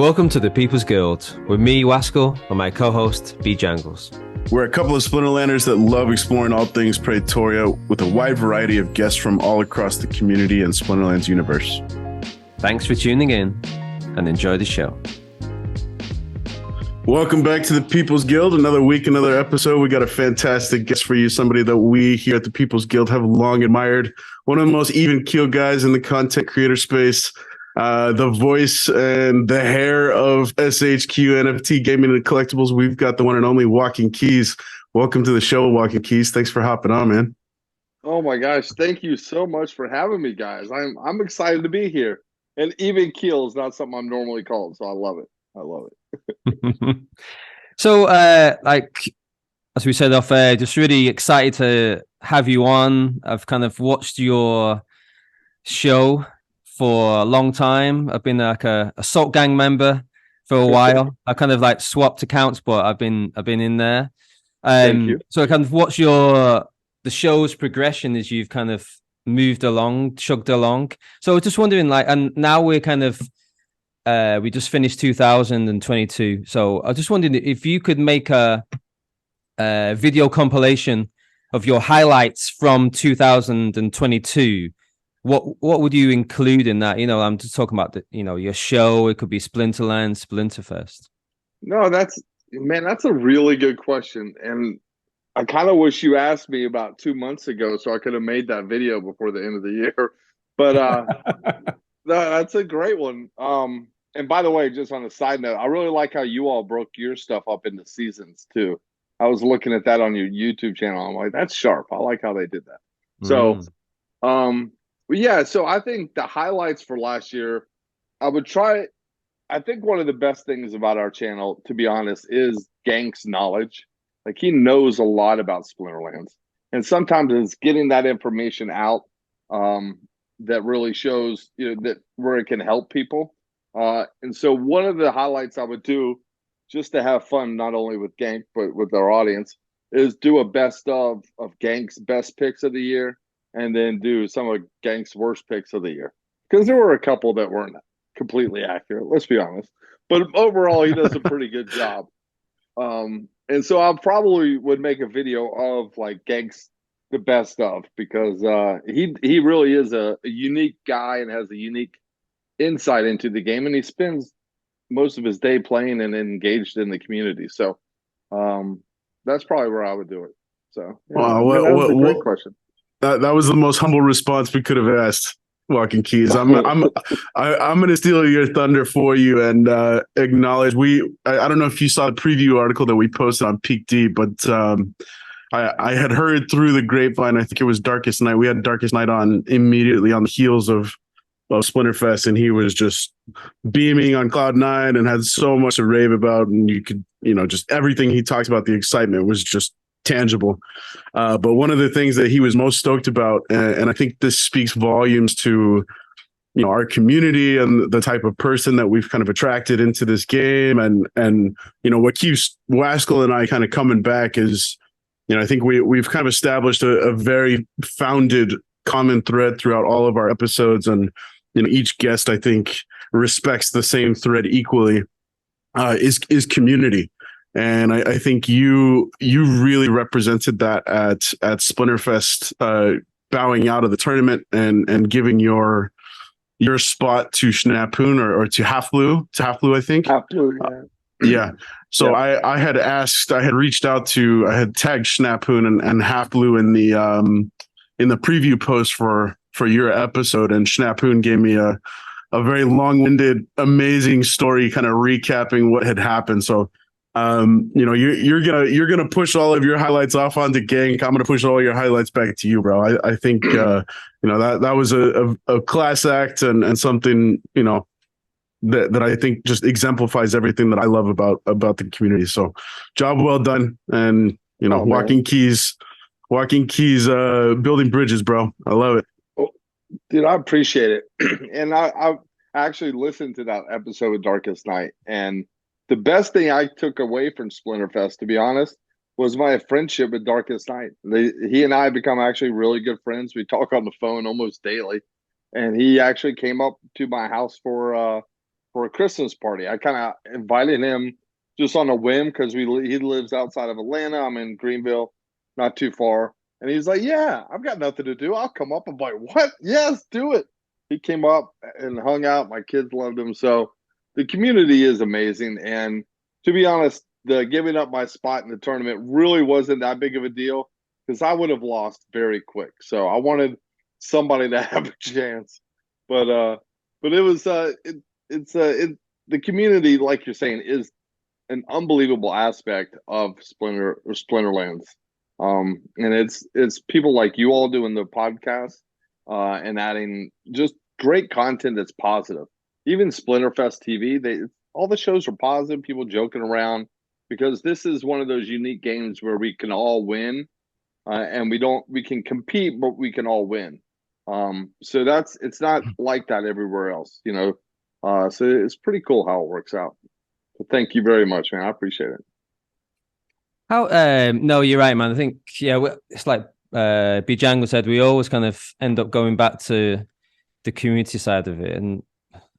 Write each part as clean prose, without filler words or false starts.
Welcome to the People's Guild with me, Wascal, and my co-host, B Jangles. We're a couple of Splinterlanders that love exploring all things Pretoria with a wide variety of guests from all across the community and Splinterlands universe. Thanks for tuning in and enjoy the show. Welcome back to the People's Guild. Another week, another episode. We got a fantastic guest for you, somebody that we here at the People's Guild have long admired. One of the most even-keeled guys in the content creator space. The voice and the hair of SHQ NFT Gaming and Collectibles. We've got the one and only Walkingkeys. Welcome to the show, Walkingkeys. Thanks for hopping on, man. Oh my gosh, thank you so much for having me, guys. I'm excited to be here. And even keel is not something I'm normally called, so I love it. I love it. So, as we said off air, just really excited to have you on. I've kind of watched your show for a long time. I've been like a Salt Gang member for a while. I kind of like swapped accounts, but I've been in there. Thank you. So I kind of watched the show's progression as you've kind of moved along, chugged along. So I was just wondering, and now we're kind of we just finished 2022. So I was just wondering if you could make a video compilation of your highlights from 2022. What would you include in that? I'm just talking about your show. It could be Splinterlands, Splinterfest. No, that's a really good question. And I kind of wish you asked me about 2 months ago so I could have made that video before the end of the year. But that's a great one. And by the way, just on a side note, I really like how you all broke your stuff up into seasons too. I was looking at that on your YouTube channel. I'm like, that's sharp. I like how they did that. So, yeah, so I think the highlights for last year, I think one of the best things about our channel, to be honest, is Gank's knowledge. Like, he knows a lot about Splinterlands. And sometimes it's getting that information out that really shows, that where it can help people. And so one of the highlights I would do, just to have fun, not only with Gank, but with our audience, is do a best of Gank's best picks of the year. And then do some of Gank's worst picks of the year. Because there were a couple that weren't completely accurate, let's be honest. But overall, he does a pretty good job. And so I probably would make a video of like Gank's the best of, because he really is a unique guy and has a unique insight into the game. And he spends most of his day playing and engaged in the community. So that's probably where I would do it. So wow, that's a great question. That was the most humble response we could have asked, Walkingkeys. I'm going to steal your thunder for you and acknowledge I don't know if you saw the preview article that we posted on Peak D, but I had heard through the grapevine, I think it was Darkest Night. We had Darkest Night on immediately on the heels of Splinterfest, and he was just beaming on cloud nine and had so much to rave about. And you could, just everything he talks about, the excitement was just tangible. But one of the things that he was most stoked about, and I think this speaks volumes to our community and the type of person that we've kind of attracted into this game, and what keeps Wascal and I kind of coming back is I think we've kind of established a very founded common thread throughout all of our episodes, and each guest I think respects the same thread equally, is community. And I think you really represented that at Splinterfest, bowing out of the tournament and giving your spot to Schnapoon or to Halfblue, I think. Halfblue, yeah. Yeah. So yeah. I had reached out to, I had tagged Schnapoon and Halfblue in the preview post for your episode, and Schnapoon gave me a very long-winded, amazing story, kind of recapping what had happened. So you're gonna push all of your highlights off onto Gank. I'm gonna push all your highlights back to you, bro. I think that was a class act and something that I think just exemplifies everything that I love about the community. So job well done, and Walkingkeys building bridges, bro. I love it. Oh, dude, I appreciate it. And I actually listened to that episode of Darkest Night, and the best thing I took away from Splinterfest, to be honest, was my friendship with Darkest Night. He and I have become actually really good friends. We talk on the phone almost daily. And he actually came up to my house for for a Christmas party. I kind of invited him just on a whim because he lives outside of Atlanta. I'm in Greenville, not too far. And he's like, "Yeah, I've got nothing to do. I'll come up." I'm like, "What? Yes, do it." He came up and hung out. My kids loved him. So the community is amazing. And to be honest, the giving up my spot in the tournament really wasn't that big of a deal because I would have lost very quick. So I wanted somebody to have a chance. But it was the community, like you're saying, is an unbelievable aspect of Splinterlands. And it's people like you all doing the podcast and adding just great content that's positive. Even Splinterfest TV, all the shows are positive, people joking around, because this is one of those unique games where we can all win, and we can compete, but we can all win. So it's not like that everywhere else, you know. So it's pretty cool how it works out. So thank you very much, man. I appreciate it. How no, you're right, man. I think it's like Bijango said, we always kind of end up going back to the community side of it. And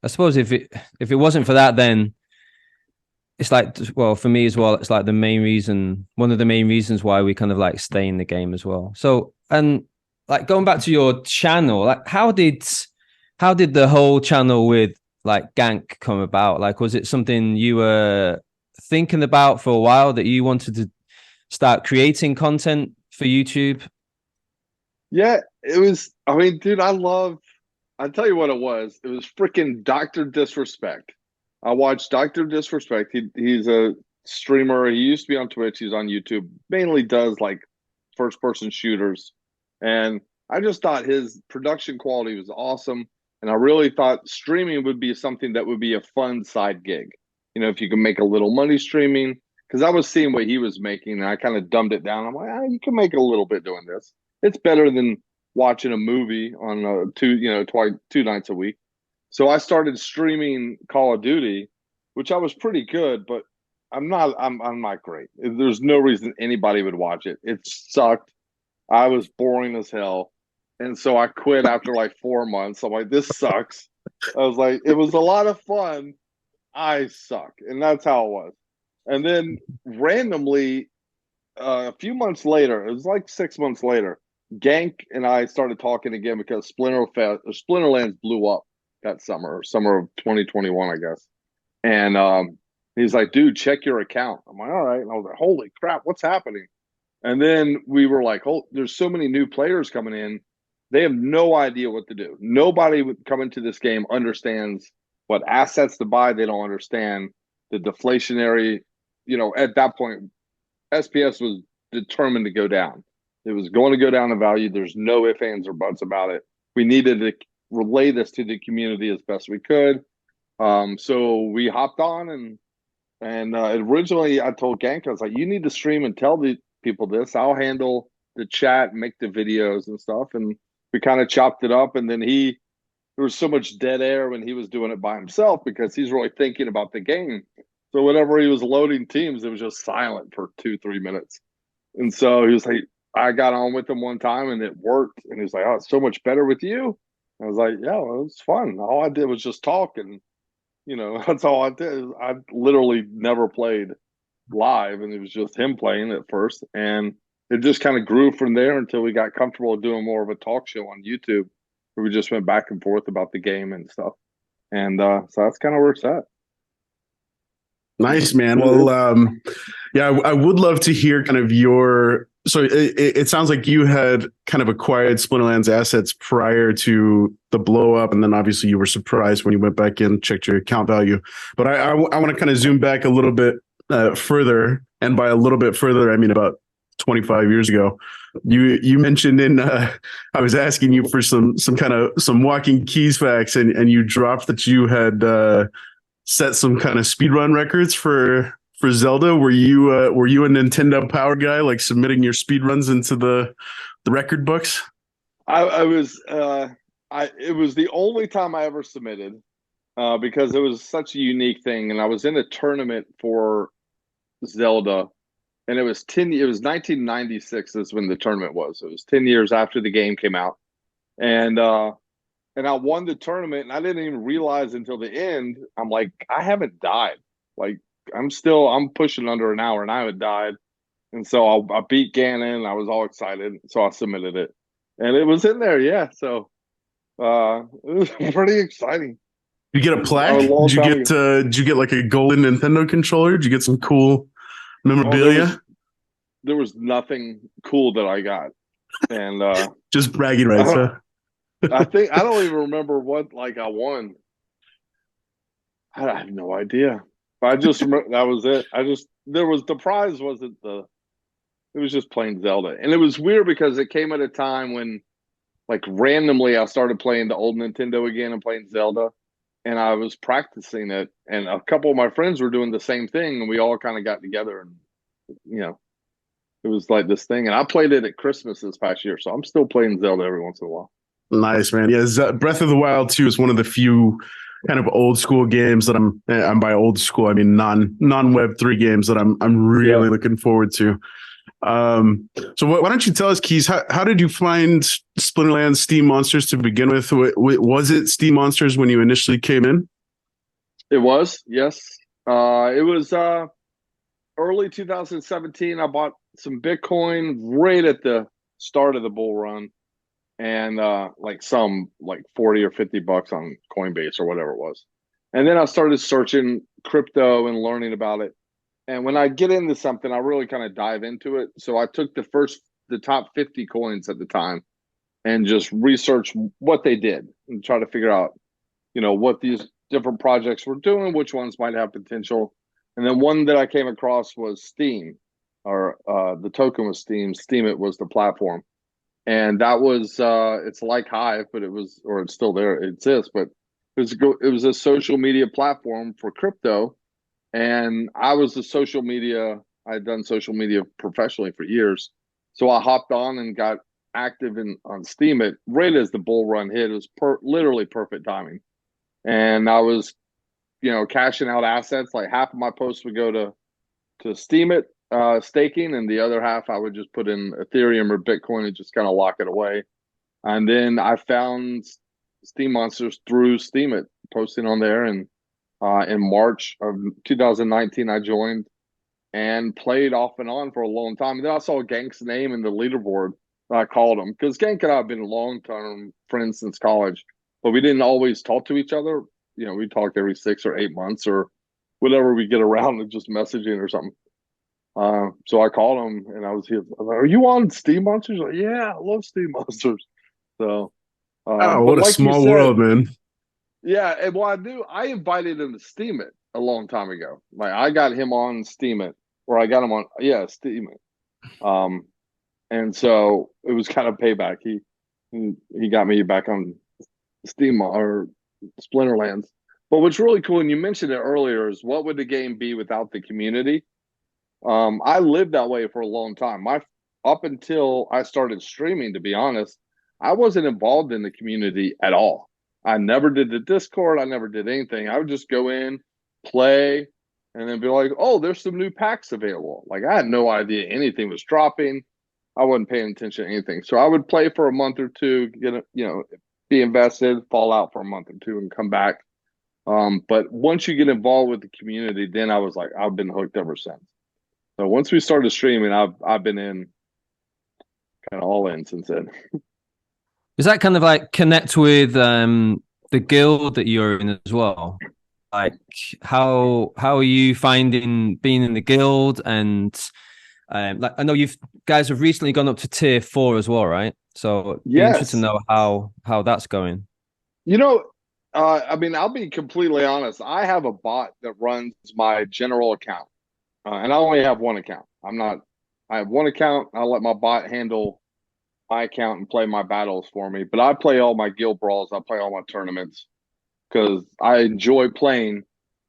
I suppose if it wasn't for that, then it's like, well, for me as well, it's like one of the main reasons why we kind of like stay in the game as well. So, and like going back to your channel, like how did the whole channel with like Gank come about? Like, was it something you were thinking about for a while that you wanted to start creating content for YouTube? Yeah, it was. I mean, dude, I'll tell you what it was. It was freaking Dr. Disrespect. I watched Dr. Disrespect. He's a streamer. He used to be on Twitch. He's on YouTube. Mainly does like first person shooters. And I just thought his production quality was awesome. And I really thought streaming would be something that would be a fun side gig. You know, if you can make a little money streaming, because I was seeing what he was making and I kind of dumbed it down. I'm like, you can make a little bit doing this. It's better than watching a movie on two nights a week. So I started streaming Call of Duty, which I was pretty good, but I'm not great. There's no reason anybody would watch it. It sucked. I was boring as hell. And so I quit after like 4 months. I'm like, this sucks. I was like, it was a lot of fun. I suck. And that's how it was. And then randomly, a few months later, it was like 6 months later, Gank and I started talking again because Splinterlands blew up that summer of 2021, I guess. And he's like, dude, check your account. I'm like, all right. And I was like, holy crap, what's happening? And then we were like, oh, there's so many new players coming in. They have no idea what to do. Nobody coming to this game understands what assets to buy. They don't understand the deflationary, at that point, SPS was determined to go down. It was going to go down in value. There's no ifs, ands, or buts about it. We needed to relay this to the community as best we could. So we hopped on and originally I told Gank, I was like, you need to stream and tell the people this. I'll handle the chat, make the videos and stuff. And we kind of chopped it up. And then there was so much dead air when he was doing it by himself because he's really thinking about the game. So whenever he was loading teams, it was just silent for 2-3 minutes. And so he was like, I got on with him one time and it worked. And he was like, oh, it's so much better with you. I was like, yeah, well, it was fun. All I did was just talk. And, that's all I did. I literally never played live. And it was just him playing at first. And it just kind of grew from there until we got comfortable doing more of a talk show on YouTube where we just went back and forth about the game and stuff. And so that's kind of where it's at. Nice, man. Well, I would love to hear kind of so it sounds like you had kind of acquired Splinterlands assets prior to the blow up. And then obviously you were surprised when you went back in, checked your account value. But I want to kind of zoom back a little bit further. And by a little bit further, I mean about 25 years ago. You mentioned I was asking you for some Walkingkeys facts and you dropped that you had set some kind of speedrun records for Zelda. Were you a Nintendo Power guy, like submitting your speedruns into the record books? I was it was the only time I ever submitted because it was such a unique thing. And I was in a tournament for Zelda and it was 1996 is when the tournament was. It was 10 years after the game came out. And and I won the tournament, and I didn't even realize until the end. I'm like, I haven't died. Like I'm pushing under an hour, and I haven't died. And so I beat Gannon. I was all excited, so I submitted it, and it was in there. Yeah, so it was pretty exciting. You get a A plaque? long time ago. Did you get like a golden Nintendo controller? Did you get some cool Oh, memorabilia? there was nothing cool that I got, and Just bragging rights, huh? I think I don't even remember what like I won. I have no idea. I just remember that was it. There was the prize wasn't the it was just plain Zelda. And it was weird because it came at a time when like randomly I started playing the old Nintendo again and playing Zelda, and I was practicing it, and a couple of my friends were doing the same thing, and we all kind of got together, and you know, it was like this thing. And I played it at Christmas this past year, so I'm still playing Zelda every once in a while. Nice, man. Yeah, Breath of the Wild 2 is one of the few kind of old school games that I'm by old school, I mean non Web3 games that I'm really looking forward to. So why don't you tell us, Keys, how did you find Splinterlands Steam Monsters to begin with? Was it Steam Monsters when you initially came in? It was, yes. It was early 2017. I bought some Bitcoin right at the start of the bull run, and like 40 or $50 on Coinbase or whatever it was. And then I started searching crypto and learning about it. And when I get into something, I really kind of dive into it. So I took the top 50 coins at the time and just research what they did and try to figure out, what these different projects were doing, which ones might have potential. And then one that I came across was Steam, or the token was Steam. Steemit was the platform. And that was it's like Hive, but it's still there. It exists, but it was a social media platform for crypto. And I was a social media. I had done social media professionally for years, so I hopped on and got active on Steemit right as the bull run hit. It was literally perfect timing, and I was, cashing out assets. Like half of my posts would go to Steemit staking, and the other half I would just put in Ethereum or Bitcoin and just kind of lock it away. And then I found Steam Monsters through Steemit, posting on there, and in March of 2019, I joined and played off and on for a long time. And then I saw Gank's name in the leaderboard. And I called him because Gank and I have been long-term friends since college, but we didn't always talk to each other. We talked every 6 or 8 months or whatever we get around to just messaging or something. So I called him and I was like, "Are you on Steam Monsters?" Like, yeah, I love Steam Monsters. So, Oh, but what a like you small said, world, man. yeah, and well, I invited him to Steemit a long time ago. Like I got him on Steemit, or I got him on, yeah, Steemit. And so it was kind of payback. He got me back on Steam or Splinterlands. But what's really cool, and you mentioned it earlier, is what would the game be without the community? I lived that way for a long time. Up until I started streaming, to be honest, I wasn't involved in the community at all. I never did the Discord. I never did anything. I would just go in, play, and then be like, "Oh, there's some new packs available." Like I had no idea anything was dropping. I wasn't paying attention to anything. So I would play for a month or two, be invested, fall out for a month or two, and come back. But once you get involved with the community, then I was like, I've been hooked ever since. So once we started streaming, I've been in kind of all in since then. Does that kind of like connect with the guild that you're in as well? Like how are you finding being in the guild? And like I know you guys have recently gone up to tier 4 as well, right? So be interested to Yes. know how that's going. You know, I mean, I'll be completely honest. I have a bot that runs my general account, and I only have one account. I have one account. I let my bot handle my account and play my battles for me. But I play all my guild brawls. I play all my tournaments because I enjoy playing.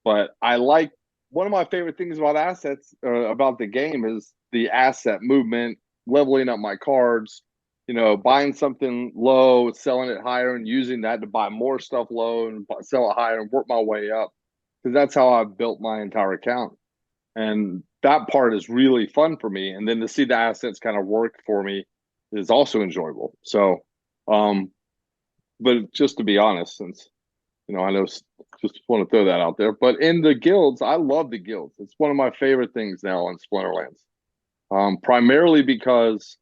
But I like one of my favorite things about assets about the game is the asset movement, leveling up my cards. Buying something low, selling it higher, and using that to buy more stuff low and sell it higher and work my way up. Because that's how I've built my entire account. And that part is really fun for me. And then to see the assets kind of work for me is also enjoyable. So, um, but just to be honest, since I know, just want to throw that out there. But in the guilds, I love the guilds. It's one of my favorite things now on Splinterlands. Primarily because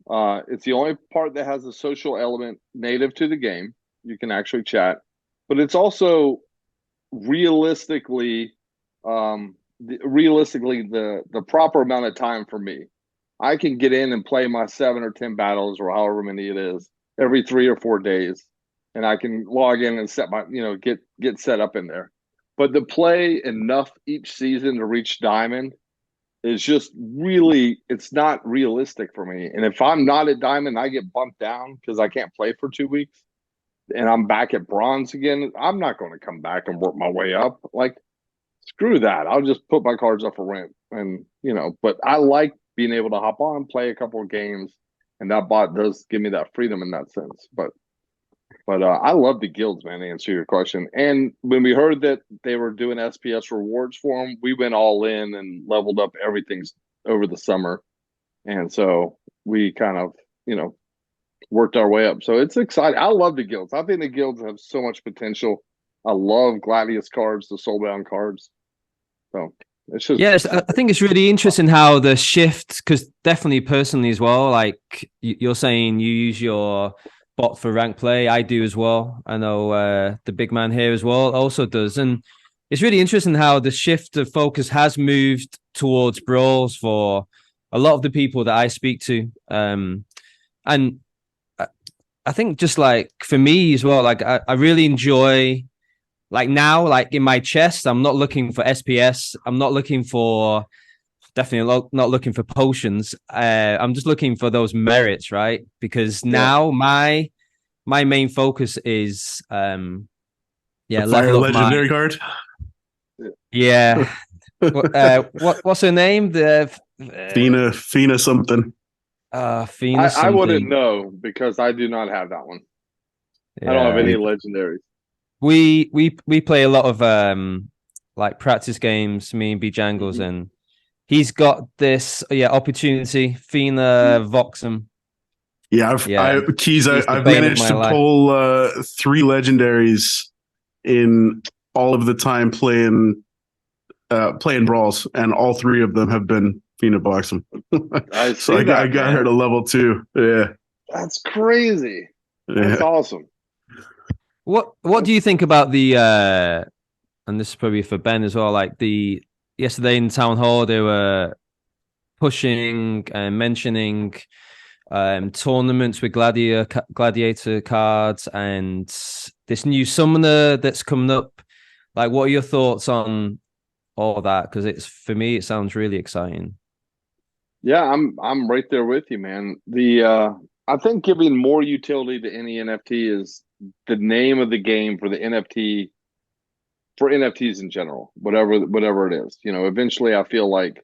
it's the only part that has a social element native to the game. You can actually chat, but it's also realistically, the proper amount of time for me. I can get in and play my 7 or 10 battles or however many it is every 3 or 4 days, and I can log in and set my get set up in there. But to play enough each season to reach diamond is just really, it's not realistic for me. And if I'm not at diamond, I get bumped down because I can't play for 2 weeks, and I'm back at bronze again. I'm not going to come back and work my way up. Like, screw that. I'll just put my cards up for rent. And but I like being able to hop on, play a couple of games, and that bot does give me that freedom in that sense. But I love the guilds, man, to answer your question. And when we heard that they were doing SPS rewards for them, we went all in and leveled up everything over the summer. And so we kind of, worked our way up. So it's exciting. I love the guilds. I think the guilds have so much potential. I love Gladius cards, the Soulbound cards. So it's just, yes, I think it's really interesting how the shift, because definitely personally as well, like you're saying you use your bot for rank play. I do as well. I know the big man here as well also does. And it's really interesting how the shift of focus has moved towards brawls for a lot of the people that I speak to. And I think just like for me as well, like I really enjoy, like now, like in my chest, I'm not looking for SPS. I'm not looking for, definitely not looking for potions. I'm just looking for those merits, right? Because now my main focus is The level fire up legendary card. Yeah. What's her name? The Fina something. Fina I wouldn't something. know because I do not have that one. Yeah. I don't have any legendaries. We play a lot of like practice games, me and B Jangles, and he's got this opportunity. Fina Voxum. Yeah, I've managed to pull 3 legendaries in all of the time playing brawls, and all 3 of them have been Fina Voxum. So I got her to level 2. Yeah, that's crazy. That's awesome. What do you think about the and this is probably for Ben as well, like the yesterday in town hall they were pushing and mentioning tournaments with gladiator cards and this new summoner that's coming up. Like, what are your thoughts on all that? Because it's, for me, it sounds really exciting. Yeah, I'm right there with you, man. I think giving more utility to any NFT is the name of the game for the NFT, for NFTs in general, whatever it is. Eventually I feel like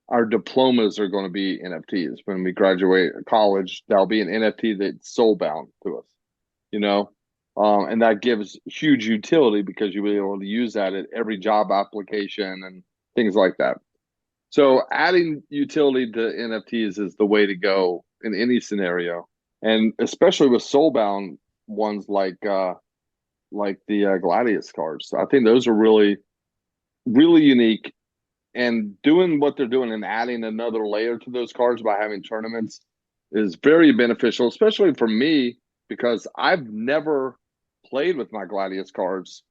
our diplomas are going to be NFTs. When we graduate college, that'll be an NFT that's soul bound to us, and that gives huge utility because you'll be able to use that at every job application and things like that. So adding utility to NFTs is the way to go in any scenario, and especially with soulbound ones like the Gladius cards. I think those are really, really unique, and doing what they're doing and adding another layer to those cards by having tournaments is very beneficial, especially for me because I've never played with my Gladius cards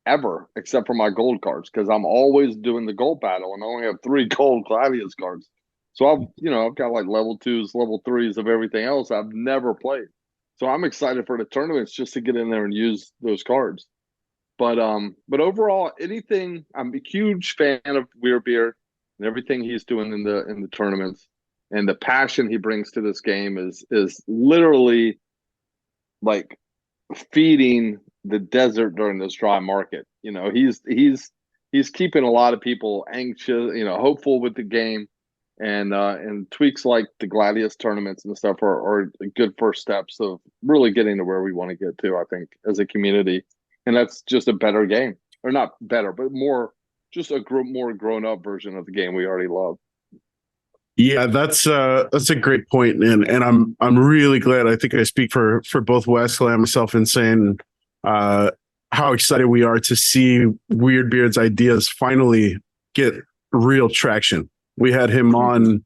ever, except for my gold cards, because I'm always doing the gold battle and I only have 3 gold Gladius cards. So I've got like level 2s, level 3s of everything else I've never played. So I'm excited for the tournaments just to get in there and use those cards. But overall, anything, I'm a huge fan of Weirbeard and everything he's doing in the tournaments, and the passion he brings to this game is literally like feeding the desert during this dry market. He's keeping a lot of people anxious, hopeful with the game, and tweaks like the Gladius tournaments and stuff are good first steps of really getting to where we want to get to, I think, as a community. And that's just a better game, or not better, but more, just a more grown up version of the game we already love. Yeah, that's a great point, and I'm really glad. I think I speak for both Wesley and myself in saying uh, how excited we are to see Weirdbeard's ideas finally get real traction. We had him on,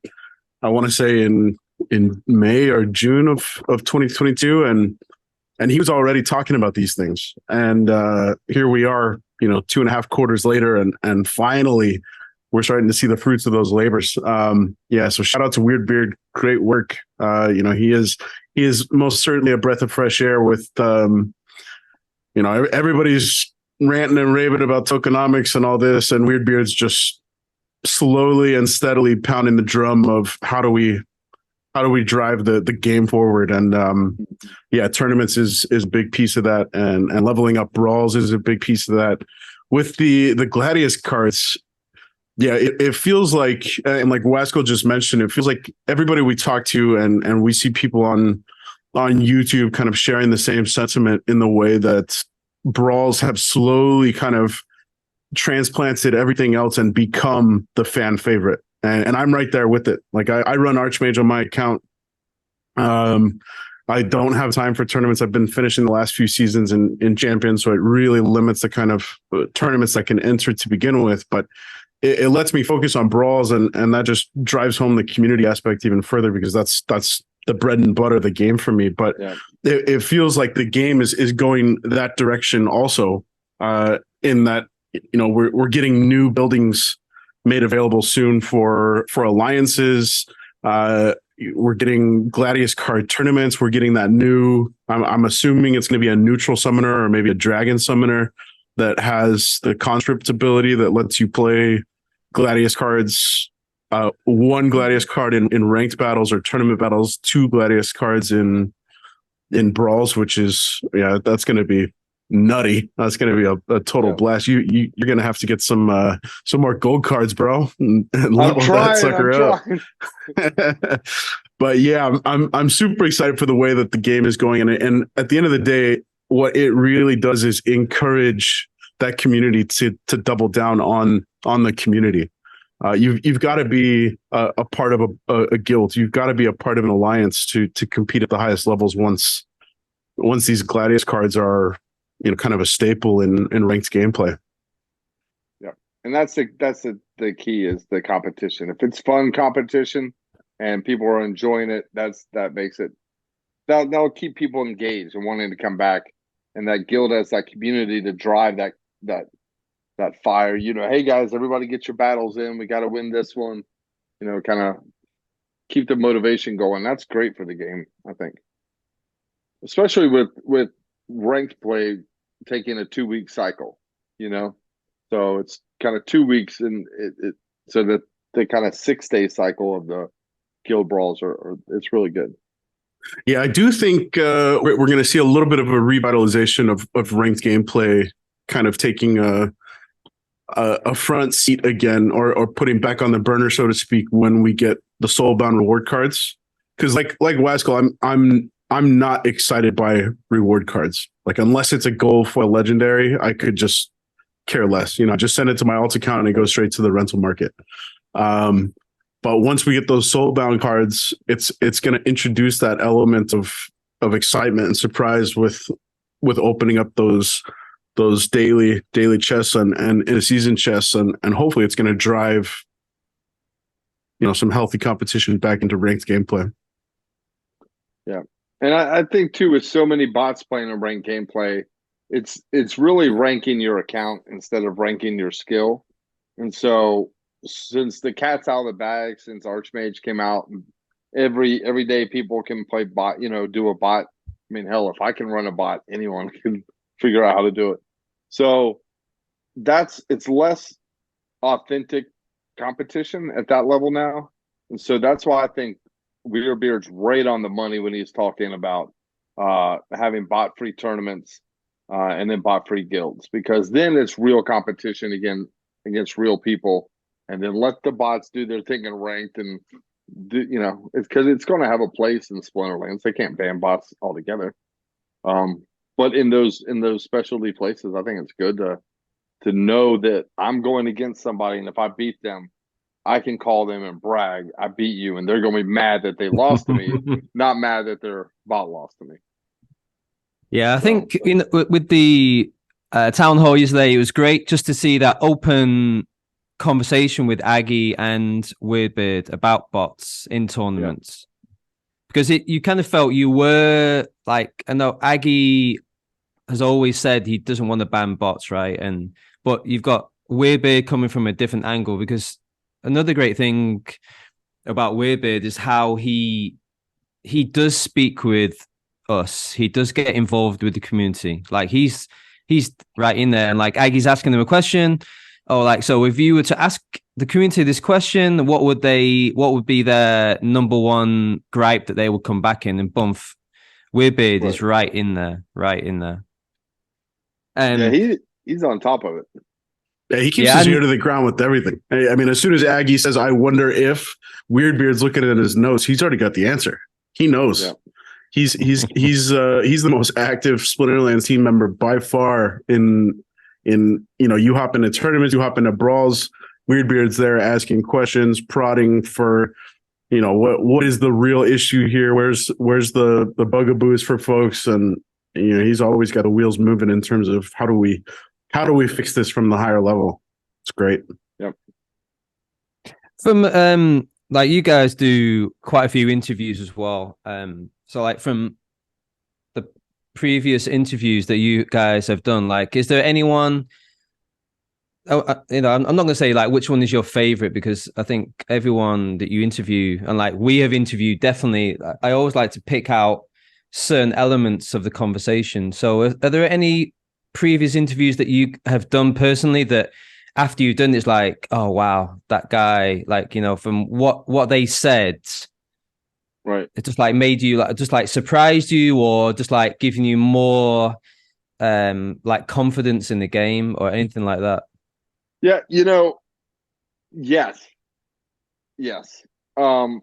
I want to say in May or June of 2022, and he was already talking about these things. And here we are, 2.5 quarters later, and finally we're starting to see the fruits of those labors. Yeah, so shout out to Weirdbeard, great work. He is most certainly a breath of fresh air with everybody's ranting and raving about tokenomics and all this, and Weirdbeard's just slowly and steadily pounding the drum of how do we drive the game forward. And yeah, tournaments is a big piece of that, and leveling up brawls is a big piece of that. With the Gladius cards, yeah, it feels like, and like Wasco just mentioned, it feels like everybody we talk to and we see people on YouTube kind of sharing the same sentiment, in the way that brawls have slowly kind of transplanted everything else and become the fan favorite. And I'm right there with it. Like I run Archmage on my account. I don't have time for tournaments. I've been finishing the last few seasons in Champions, so it really limits the kind of tournaments I can enter to begin with. But it lets me focus on brawls, and that just drives home the community aspect even further, because that's the bread and butter of the game for me. But yeah, it feels like the game is going that direction also, in that we're getting new buildings made available soon for alliances. We're getting Gladius card tournaments. We're getting that new, I'm assuming it's going to be a neutral summoner or maybe a dragon summoner that has the conscript ability that lets you play Gladius cards, one Gladius card in ranked battles or tournament battles, two Gladius cards in brawls, which is, yeah, that's going to be nutty. That's going to be a total blast. You're going to have to get some more gold cards, bro, and level that sucker up. But yeah, I'm super excited for the way that the game is going, and at the end of the day, what it really does is encourage that community to double down on the community. You've got to be a part of a guild. You've got to be a part of an alliance to compete at the highest levels once these Gladius cards are kind of a staple in ranked gameplay. Yeah, and that's the key, is the competition. If it's fun competition and people are enjoying it, that makes it, that'll keep people engaged and wanting to come back. And that guild has that community to drive that fire. Hey guys, everybody get your battles in. We got to win this one. Kind of keep the motivation going. That's great for the game, I think, especially with ranked play taking a 2-week cycle. So it's kind of 2 weeks, and it so that the kind of 6-day cycle of the guild brawls are it's really good. Yeah, I do think we're going to see a little bit of a revitalization of ranked gameplay, kind of taking a front seat again, or putting back on the burner, so to speak, when we get the soulbound reward cards. Because like Wasco, I'm not excited by reward cards. Like, unless it's a gold foil legendary, I could just care less. Just send it to my alt account and it goes straight to the rental market. But once we get those soulbound cards, it's going to introduce that element of excitement and surprise with opening up those daily chests and in a season chests, and hopefully it's going to drive some healthy competition back into ranked gameplay. Yeah, and I think too, with so many bots playing in ranked gameplay, it's really ranking your account instead of ranking your skill. And so, since the cat's out of the bag, since Archmage came out, every day people can play bot, do a bot. I mean, hell, if I can run a bot, anyone can figure out how to do it. So it's less authentic competition at that level now. And so that's why I think Weirdbeard's right on the money when he's talking about having bot-free tournaments and then bot-free guilds, because then it's real competition again against real people. And then let the bots do their thing in ranked, and it's because it's going to have a place in Splinterlands. They can't ban bots altogether. But in those specialty places, I think it's good to know that I'm going against somebody, and if I beat them, I can call them and brag, I beat you, and they're going to be mad that they lost to me, not mad that their bot lost to me. Yeah, I think with the town hall yesterday, it was great just to see that open conversation with Aggie and Weirdbeard about bots in tournaments. Because you kind of felt you were like, I know Aggie has always said he doesn't want to ban bots, right? But you've got Weirdbeard coming from a different angle, because another great thing about Weirdbeard is how he does speak with us. He does get involved with the community. Like he's right in there, and like Aggie's asking him a question. Oh, like, so if you were to ask the community this question, what would be their number one gripe that they would come back in? And bump, Weirdbeard is right in there. Yeah, he's on top of it. Yeah, he keeps his ear to the ground with everything. I mean, as soon as Aggie says, "I wonder if," Weirdbeard's looking at his notes. He's already got the answer. He knows. Yeah. He's the most active Splinterlands team member by far. You hop into tournaments, you hop into brawls. Weirdbeard's there asking questions, prodding for, what is the real issue here? Where's the bugaboos for folks? And he's always got the wheels moving in terms of how do we fix this from the higher level. It's great. Yep. From like, you guys do quite a few interviews as well. So like from the previous interviews that you guys have done, like, is there anyone? I'm not going to say like which one is your favorite, because I think everyone that you interview, and like we have interviewed, definitely, I always like to pick out certain elements of the conversation. So are there any previous interviews that you have done personally that after you've done it's like, oh wow, that guy, like, from what they said, right, it just like made you like, just like surprised you, or just like giving you more like confidence in the game or anything like that? Yeah, yes. And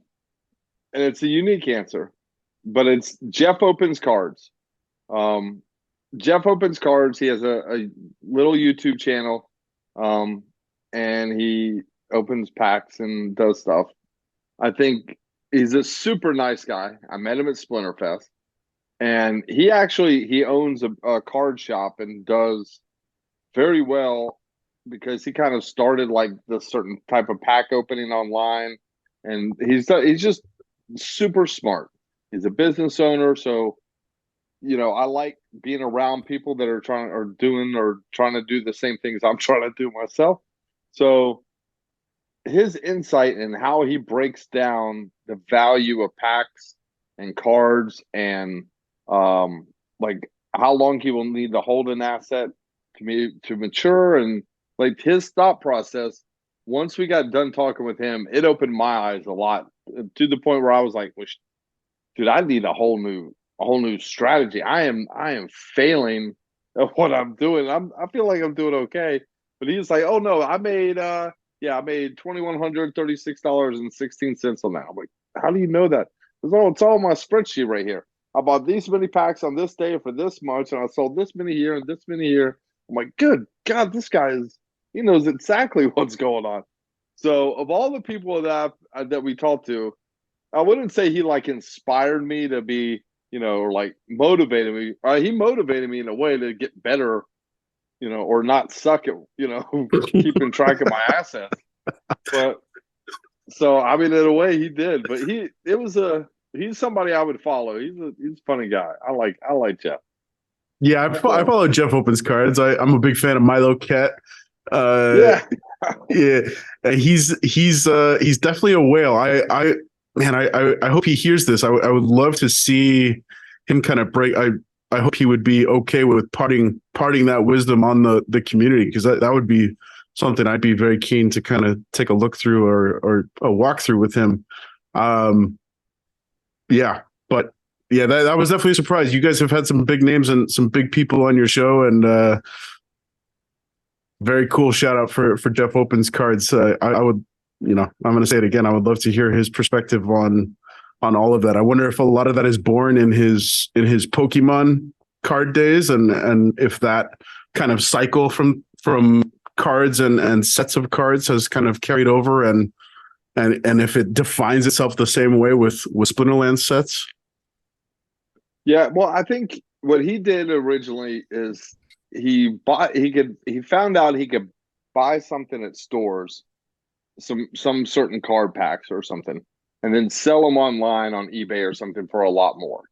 it's a unique answer, but it's Jeff Opens Cards. Jeff Opens Cards. He has a little YouTube channel, and he opens packs and does stuff. I think he's a super nice guy. I met him at Splinterfest, and he owns a card shop and does very well, because he kind of started like this certain type of pack opening online, and he's just super smart. He's a business owner, so I like being around people that are trying to do the same things I'm trying to do myself. So his insight and how he breaks down the value of packs and cards, and like how long he will need to hold an asset to mature, and like his thought process, once we got done talking with him, it opened my eyes a lot, to the point where I was like, well, dude, I need a whole new strategy. I am failing at what I'm doing. I feel like I'm doing okay. But he's like, oh no, I made $2,136.16 on that. I'm like, how do you know that? It's all on my spreadsheet right here. I bought these many packs on this day for this much, and I sold this many here and this many here. I'm like, good God, this guy he knows exactly what's going on. So of all the people that we talked to, I wouldn't say he like inspired me to be, or like motivated me. He motivated me in a way to get better, or not suck at, keeping track of my assets. But so, I mean, in a way he did, but he's somebody I would follow. He's a funny guy. I like Jeff. Yeah, I follow Jeff Opens Cards. I'm a big fan of Milo Cat. Yeah, he's definitely a whale. I hope he hears this. I would love to see him kind of break. I hope he would be okay with parting that wisdom on the community, because that would be something I'd be very keen to kind of take a look through or a walkthrough with him. That was definitely a surprise. You guys have had some big names and some big people on your show, and very cool shout out for Jeff Opens Cards. I would, I'm going to say it again. I would love to hear his perspective on all of that. I wonder if a lot of that is born in his Pokemon card days, and if that kind of cycle from cards and sets of cards has kind of carried over, and And if it defines itself the same way with Splinterland sets. Yeah, well, I think what he did originally is he found out he could buy something at stores, some certain card packs or something, and then sell them online on eBay or something for a lot more.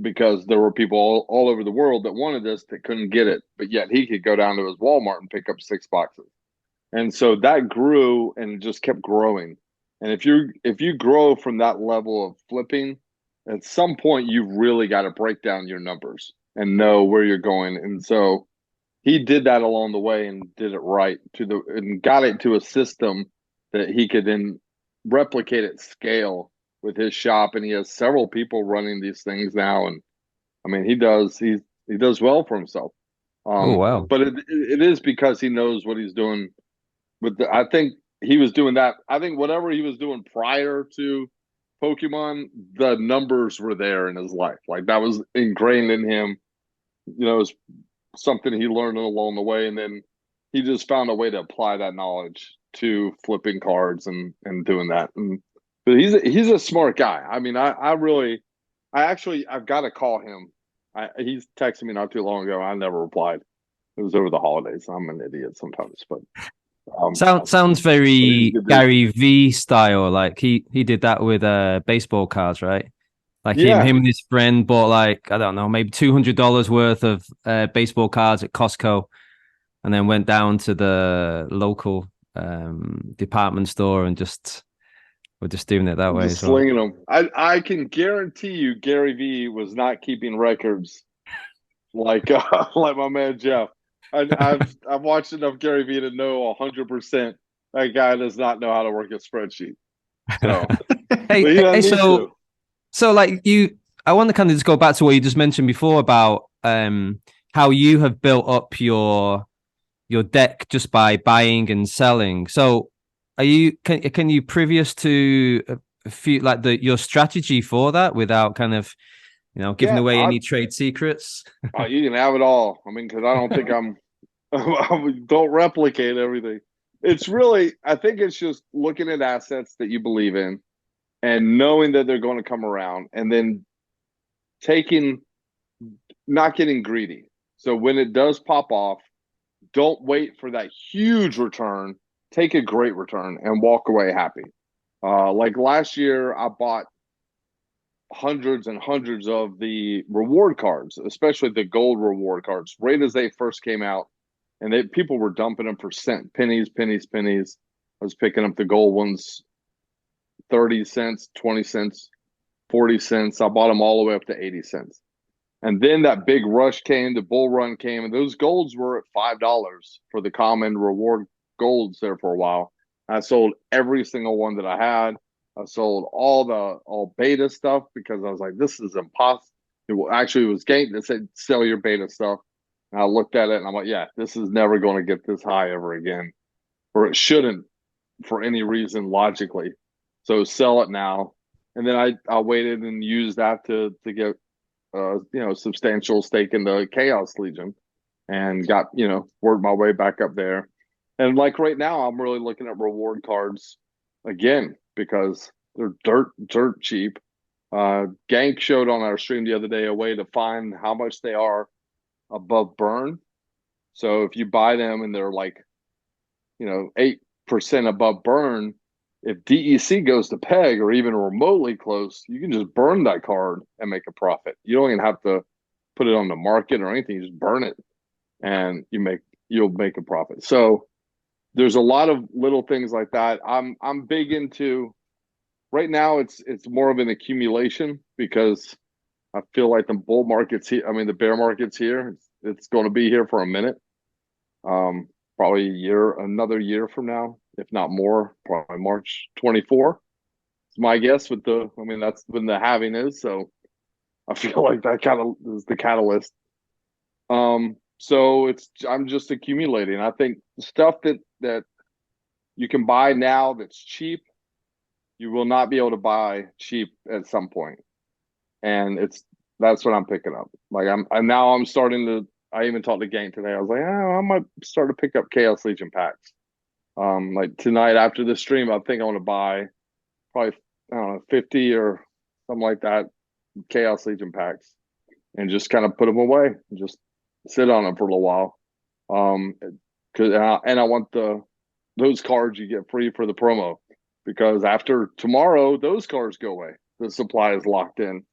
Because there were people all over the world that wanted this that couldn't get it, but yet he could go down to his Walmart and pick up 6 boxes. And so that grew and just kept growing. And if you grow from that level of flipping, at some point you really got to break down your numbers and know where you're going. And so he did that along the way and did it right and got it to a system that he could then replicate at scale with his shop. And he has several people running these things now. And I mean, he does well for himself. Oh wow! But it is because he knows what he's doing. I think he was doing that. I think whatever he was doing prior to Pokemon, the numbers were there in his life. Like that was ingrained in him. You know, it was something he learned along the way, and then he just found a way to apply that knowledge to flipping cards and doing that. But he's a smart guy. I mean, I've got to call him. He's texted me not too long ago. I never replied. It was over the holidays. I'm an idiot sometimes, but sounds very Gary V style. Like he did that with baseball cards, right? Like him and his friend bought like, I don't know, maybe $200 worth of baseball cards at Costco, and then went down to the local department store and we're just doing it that way. Just slinging them. I can guarantee you, Gary V was not keeping records like my man Jeff. I've watched enough Gary V to know 100% that guy does not know how to work a spreadsheet. So, so like I want to kind of just go back to what you just mentioned before about how you have built up your deck just by buying and selling. So can you previous to a few like your strategy for that without kind of giving away any trade secrets? You can have it all. I mean, because I don't think I don't replicate everything. It's really, I think it's just looking at assets that you believe in and knowing that they're going to come around, and then not getting greedy. So when it does pop off, don't wait for that huge return. Take a great return and walk away happy. Like last year, I bought hundreds and hundreds of the reward cards, especially the gold reward cards, right as they first came out. And people were dumping them for pennies. I was picking up the gold ones, 30 cents, 20 cents, 40 cents. I bought them all the way up to 80 cents. And then that big rush came, the bull run came, and those golds were at $5 for the common reward golds there for a while. I sold every single one that I had. I sold all beta stuff because I was like, this is impossible. It was Gank that said, sell your beta stuff. And I looked at it and I'm like, yeah, this is never going to get this high ever again. Or it shouldn't for any reason logically. So sell it now. And then I waited and used that to get substantial stake in the Chaos Legion and got, worked my way back up there. And like right now, I'm really looking at reward cards again because they're dirt cheap. Gank showed on our stream the other day a way to find how much they are above burn. So if you buy them and they're like, 8% above burn, if DEC goes to peg or even remotely close, you can just burn that card and make a profit. You don't even have to put it on the market or anything. You just burn it and you'll make a profit. So there's a lot of little things like that. I'm big into right now. It's more of an accumulation because I feel like the bull market's here. I mean, the bear market's here. It's going to be here for a minute. Probably another year from now, if not more, probably March 24. It's my guess that's when the halving is. So I feel like that kind of is the catalyst. So I'm just accumulating. I think stuff that you can buy now that's cheap, you will not be able to buy cheap at some point. And that's what I'm picking up. Like I'm starting to. I even talked to Gank today. I was like, I might start to pick up Chaos Legion packs. Like tonight after the stream, I think I want to buy probably, I don't know, 50 or something like that Chaos Legion packs and just kind of put them away and just sit on them for a little while. And I want those cards you get free for the promo, because after tomorrow those cards go away. The supply is locked in.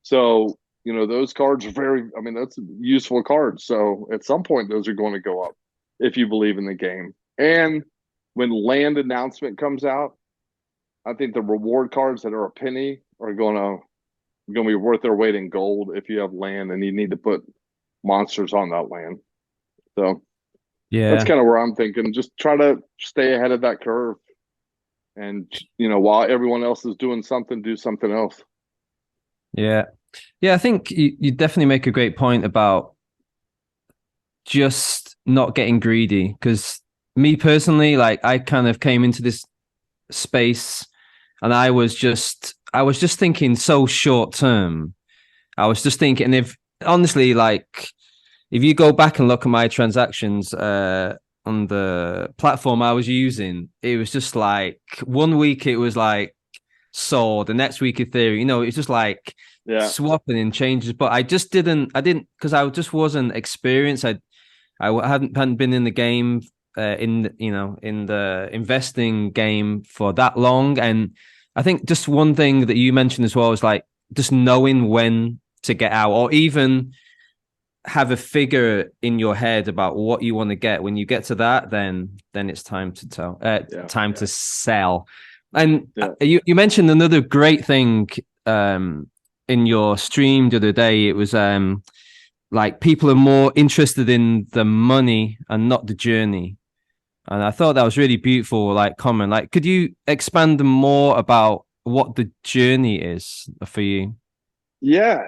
So, those cards are that's useful cards. So at some point those are going to go up if you believe in the game. And when land announcement comes out, I think the reward cards that are a penny are going to be worth their weight in gold if you have land and you need to put monsters on that land. So that's kind of where I'm thinking. Just try to stay ahead of that curve. And, while everyone else is doing something, do something else. Yeah. Yeah, I think you definitely make a great point about just not getting greedy. Because me personally, like, I kind of came into this space and I was just thinking so short term. I was just thinking, and if honestly, like, if you go back and look at my transactions on the platform I was using, it was just like 1 week it was like Sol, the next week Ethereum. It's just like swapping and changes. But I didn't because I just wasn't experienced. I hadn't been in the game in the investing game for that long. And I think just one thing that you mentioned as well is like just knowing when to get out, or even have a figure in your head about what you want to get. When you get to that, then it's time to to sell. And you mentioned another great thing in your stream the other day. It was like people are more interested in the money and not the journey. And I thought that was really beautiful, like comment. Like, could you expand more about what the journey is for you? Yeah.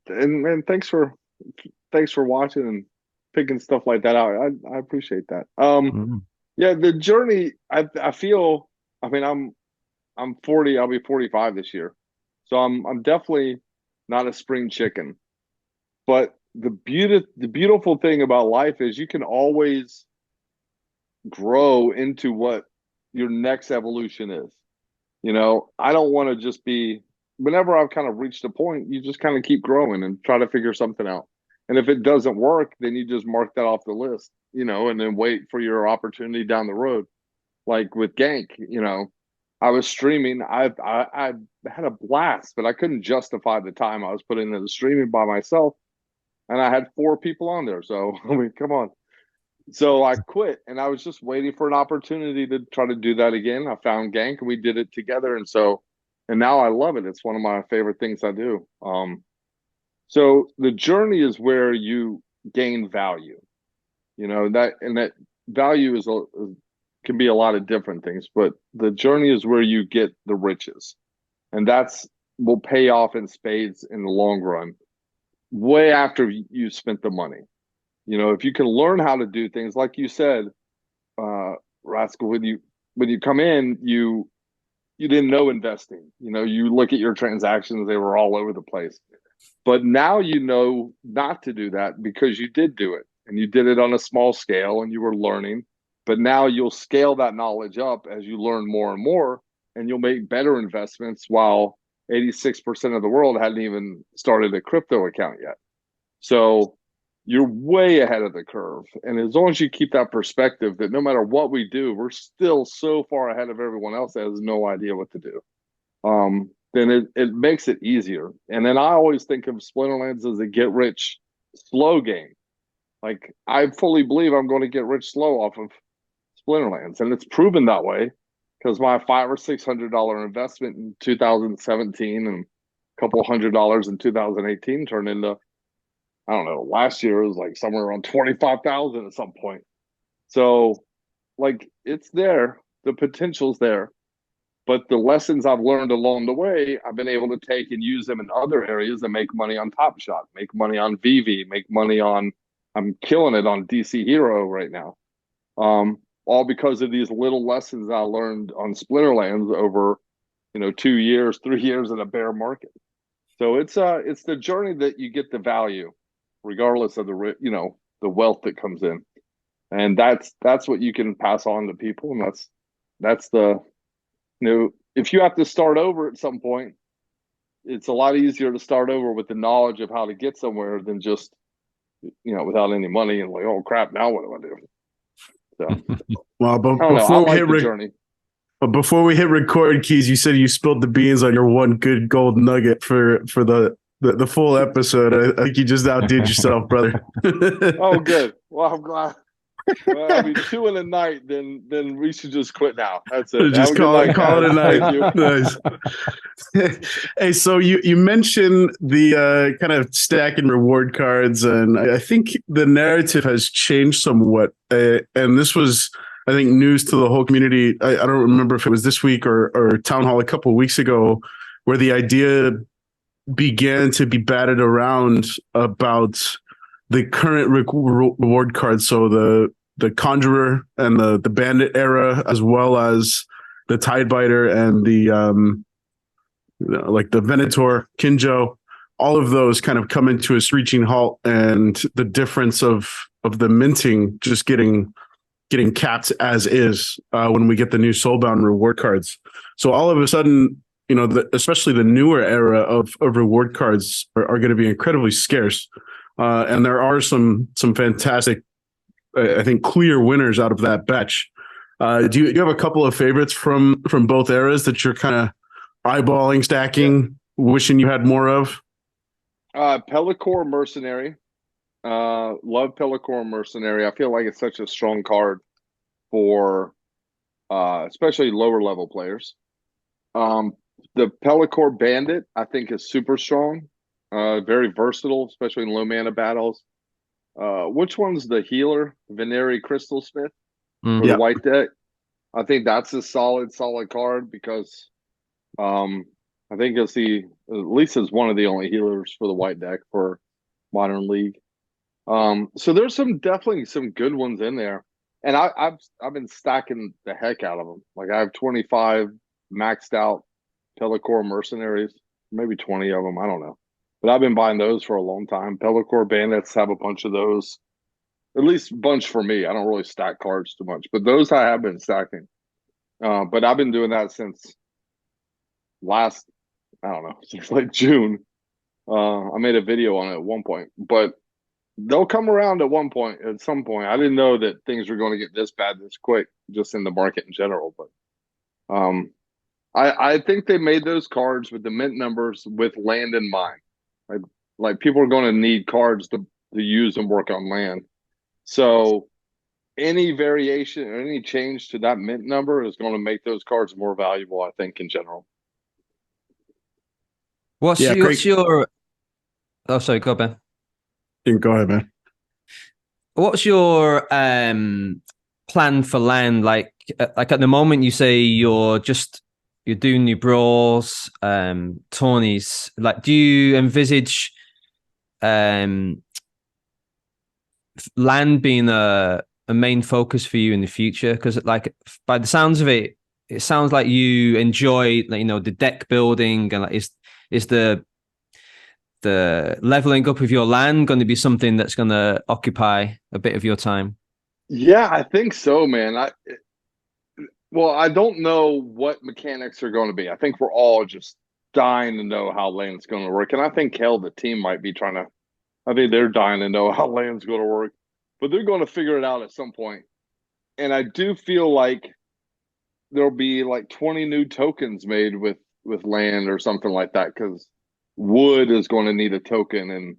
And thanks for watching and picking stuff like that out. I appreciate that. Yeah, the journey, I feel, I'm 40, I'll be 45 this year. So I'm definitely not a spring chicken. But the beautiful thing about life is you can always grow into what your next evolution is. I don't want to just be, whenever I've kind of reached a point, you just kind of keep growing and try to figure something out. And if it doesn't work, then you just mark that off the list, and then wait for your opportunity down the road. Like with Gank, I was streaming. I had a blast, but I couldn't justify the time I was putting into the streaming by myself. And I had 4 people on there. So, come on. So I quit, and I was just waiting for an opportunity to try to do that again. I found Gank and we did it together. And now I love it. It's one of my favorite things I do. So the journey is where you gain value, that value can be a lot of different things, but the journey is where you get the riches, and will pay off in spades in the long run, way after you spent the money. If you can learn how to do things, like you said, Rascal, when you come in, you didn't know investing. You look at your transactions, they were all over the place. But now you know not to do that because you did do it, and you did it on a small scale and you were learning. But now you'll scale that knowledge up as you learn more and more, and you'll make better investments while 86% of the world hadn't even started a crypto account yet. So you're way ahead of the curve. And as long as you keep that perspective that no matter what we do, we're still so far ahead of everyone else that has no idea what to do. Then it makes it easier. And then I always think of Splinterlands as a get rich slow game. Like, I fully believe I'm going to get rich slow off of Splinterlands, and it's proven that way because my $500 or $600 investment in 2017 and a couple $100 in 2018 turned into, I don't know, last year it was like somewhere around 25,000 at some point. So, like, it's there, the potential's there. But the lessons I've learned along the way, I've been able to take and use them in other areas and make money on Top Shot, make money on VV, make money on, I'm killing it on DC Hero right now. All because of these little lessons I learned on Splinterlands over, 2 years, 3 years in a bear market. So it's the journey that you get the value, regardless of the wealth that comes in. And that's what you can pass on to people. And that's the, if you have to start over at some point, it's a lot easier to start over with the knowledge of how to get somewhere than just, without any money and like, oh crap, now what do I do? So, well, but I don't know. I like the journey. But before we hit record, Keys, you said you spilled the beans on your one good gold nugget for the full episode. I think you just outdid yourself, brother. Oh, good. Well, I'm glad. Well, I mean, 2 in a night, then we should just quit now. That's it. Just call it a night. Nice. Hey, so you mentioned the kind of stacking reward cards, and I think the narrative has changed somewhat. And this was, I think, news to the whole community. I don't remember if it was this week or Town Hall a couple of weeks ago, where the idea began to be batted around about the current reward cards. So the Conjurer and the Bandit era, as well as the Tidebiter and the like the Venator, Kinjo, all of those kind of come into a screeching halt, and the difference of the minting just getting capped as is when we get the new Soulbound reward cards. So all of a sudden, especially the newer era of reward cards are going to be incredibly scarce. And there are some fantastic, I think, clear winners out of that batch. Do you have a couple of favorites from both eras that you're kind of eyeballing, stacking, wishing you had more of? Pellicor Mercenary. Love Pellicor Mercenary. I feel like it's such a strong card for especially lower level players. The Pellicor Bandit, I think, is super strong. Very versatile, especially in low mana battles. Which one's the healer? Veneri Crystal Smith for the white deck. I think that's a solid card because I think it's at least it's one of the only healers for the white deck for Modern League. So there's definitely some good ones in there, and I've been stacking the heck out of them. Like I have 25 maxed out Pellicor Mercenaries, maybe 20 of them. I don't know. But I've been buying those for a long time. Pellicor Bandits have a bunch of those. At least a bunch for me. I don't really stack cards too much. But those I have been stacking. But I've been doing that since since like June. I made a video on it at one point. But they'll come around at some point. I didn't know that things were going to get this bad this quick, just in the market in general. But I think they made those cards with the mint numbers with land in mind. Like people are going to need cards to use and work on land. So any variation or any change to that mint number is going to make those cards more valuable, I think, in general. What's your oh, sorry, go Ben. Go ahead, man. What's your plan for land? Like at the moment, you say you're doing new brawls, tourneys. Like, do you envisage land being a main focus for you in the future? Because, like, by the sounds of it, it sounds like you enjoy, like, the deck building, and like, is the leveling up of your land going to be something that's going to occupy a bit of your time? Yeah, I think so, man. Well, I don't know what mechanics are going to be. I think we're all just dying to know how land's going to work. And I think the team might be I think they're dying to know how land's going to work. But they're going to figure it out at some point. And I do feel like there'll be like 20 new tokens made with land or something like that, because wood is going to need a token,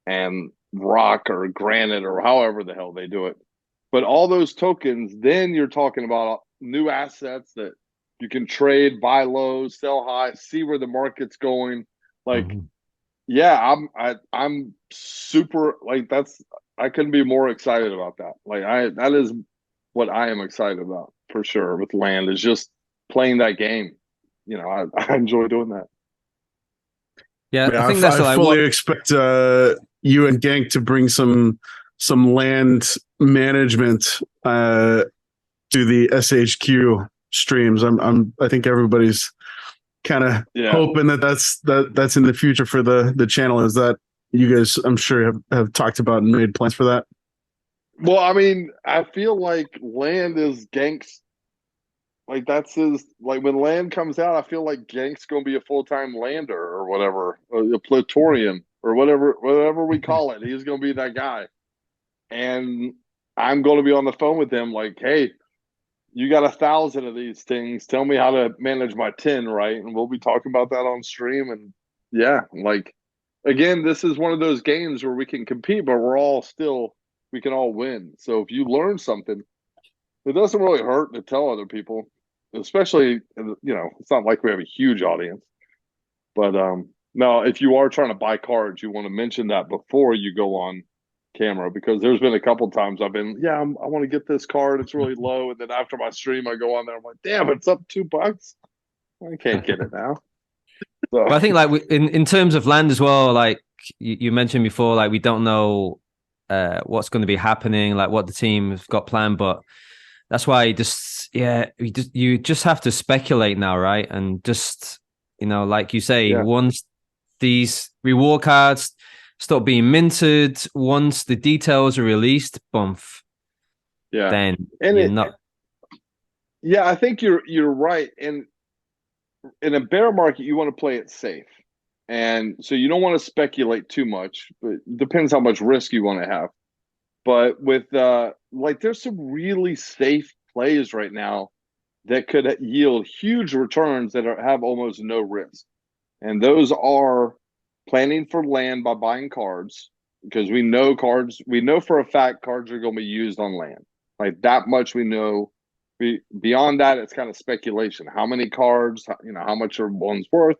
and rock or granite or however the hell they do it. But all those tokens, then you're talking about new assets that you can trade, buy low, sell high, see where the market's going. Like, yeah, I'm super, like, I couldn't be more excited about that. Like, that is what I am excited about for sure with land, is just playing that game. I enjoy doing that. Yeah, I think that's I fully expect you and Gank to bring some land management to the SHQ streams. I think everybody's kind of hoping that's in the future for the channel. Is that you guys, I'm sure, have talked about and made plans for that? Well, I mean, I feel like Land is Gank's. Like that's his. Like when Land comes out, I feel like Gank's gonna be a full-time Lander or whatever, or a Platorian or whatever we call it. He's gonna be that guy, and I'm gonna be on the phone with him, like, hey, you got 1,000 of these things. Tell me how to manage my 10, right? And we'll be talking about that on stream. And yeah, like again, this is one of those games where we can compete, but we can all win. So if you learn something, it doesn't really hurt to tell other people, especially, it's not like we have a huge audience. But now, if you are trying to buy cards, you want to mention that before you go on camera, because there's been a couple times I've been, I want to get this card. It's really low. And then after my stream, I go on there. I'm like, damn, it's up $2. I can't get it now. So But I think like in terms of Land as well, like you mentioned before, like we don't know what's going to be happening, like what the team has got planned, but that's why you just have to speculate now, right? And just, like you say, once these reward cards stop being minted, once the details are released, bump. Yeah. Then I think you're right. And in a bear market, you want to play it safe. And so you don't want to speculate too much, but it depends how much risk you want to have. But with there's some really safe plays right now that could yield huge returns that have almost no risk. And those are planning for Land by buying cards, because we know for a fact cards are going to be used on Land. Like that much we know. Beyond that, it's kind of speculation. How many cards, how much are one's worth?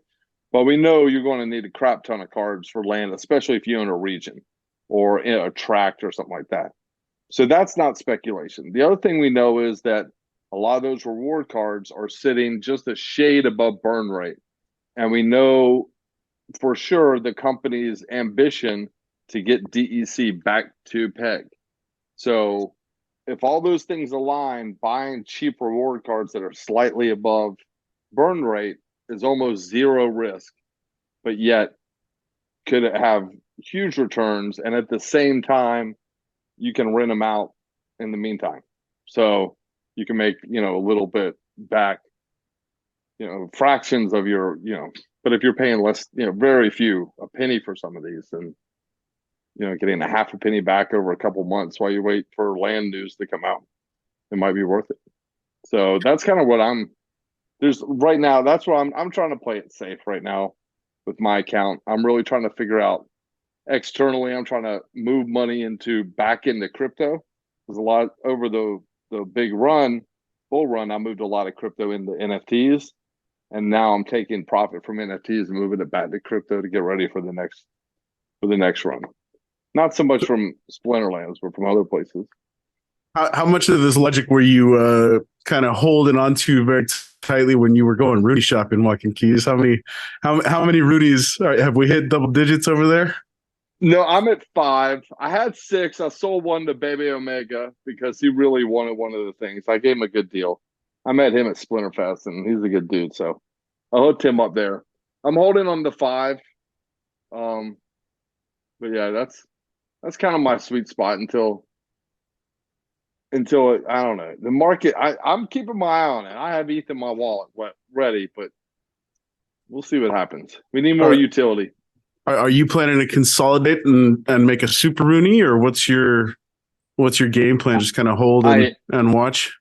But we know you're going to need a crap ton of cards for Land, especially if you own a region or a tract or something like that. So that's not speculation. The other thing we know is that a lot of those reward cards are sitting just a shade above burn rate. And we know for sure the company's ambition to get DEC back to peg. So if all those things align, buying cheap reward cards that are slightly above burn rate is almost zero risk, but yet could have huge returns. And at the same time, you can rent them out in the meantime. So you can make, a little bit back, fractions of your, but if you're paying less, very few, a penny for some of these, then, getting a half a penny back over a couple months while you wait for Land news to come out, it might be worth it. So that's kind of what right now. That's why I'm trying to play it safe right now with my account. I'm really trying to figure out externally. I'm trying to move money back into crypto. There's a lot over the big bull run. I moved a lot of crypto into NFTs, and now I'm taking profit from NFTs and moving it back to crypto to get ready for the next run. Not so much from Splinterlands, but from other places. How much of this logic were you kind of holding on to very tightly when you were going Rudy shopping, Walkingkeys? How many Rudies have we hit double digits over there? No, I'm at 5. I had 6. I sold one to Baby Omega because he really wanted one of the things. I gave him a good deal. I met him at Splinterfest, and he's a good dude. So I hooked him up there. I'm holding on to 5. But yeah, that's kind of my sweet spot until I don't know, the market. I'm keeping my eye on it. I have ETH in my wallet ready, but we'll see what happens. We need more utility. Are you planning to consolidate and make a super Rooney, or what's your game plan? Just kind of hold and watch?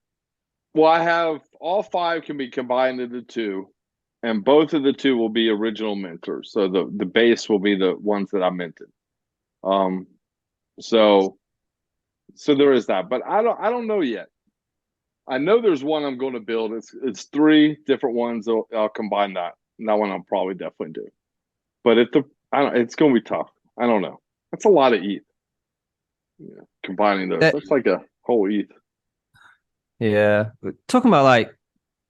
Well, I have all 5 can be combined into 2, and both of the 2 will be original minters. So the base will be the ones that I minted. So there is that, but I don't know yet. I know there's one I'm going to build. It's 3 different ones. I'll combine that. And that one I'll probably definitely do. But it's going to be tough. I don't know. That's a lot of ETH. Yeah, combining those. That's like a whole ETH. Yeah, talking about like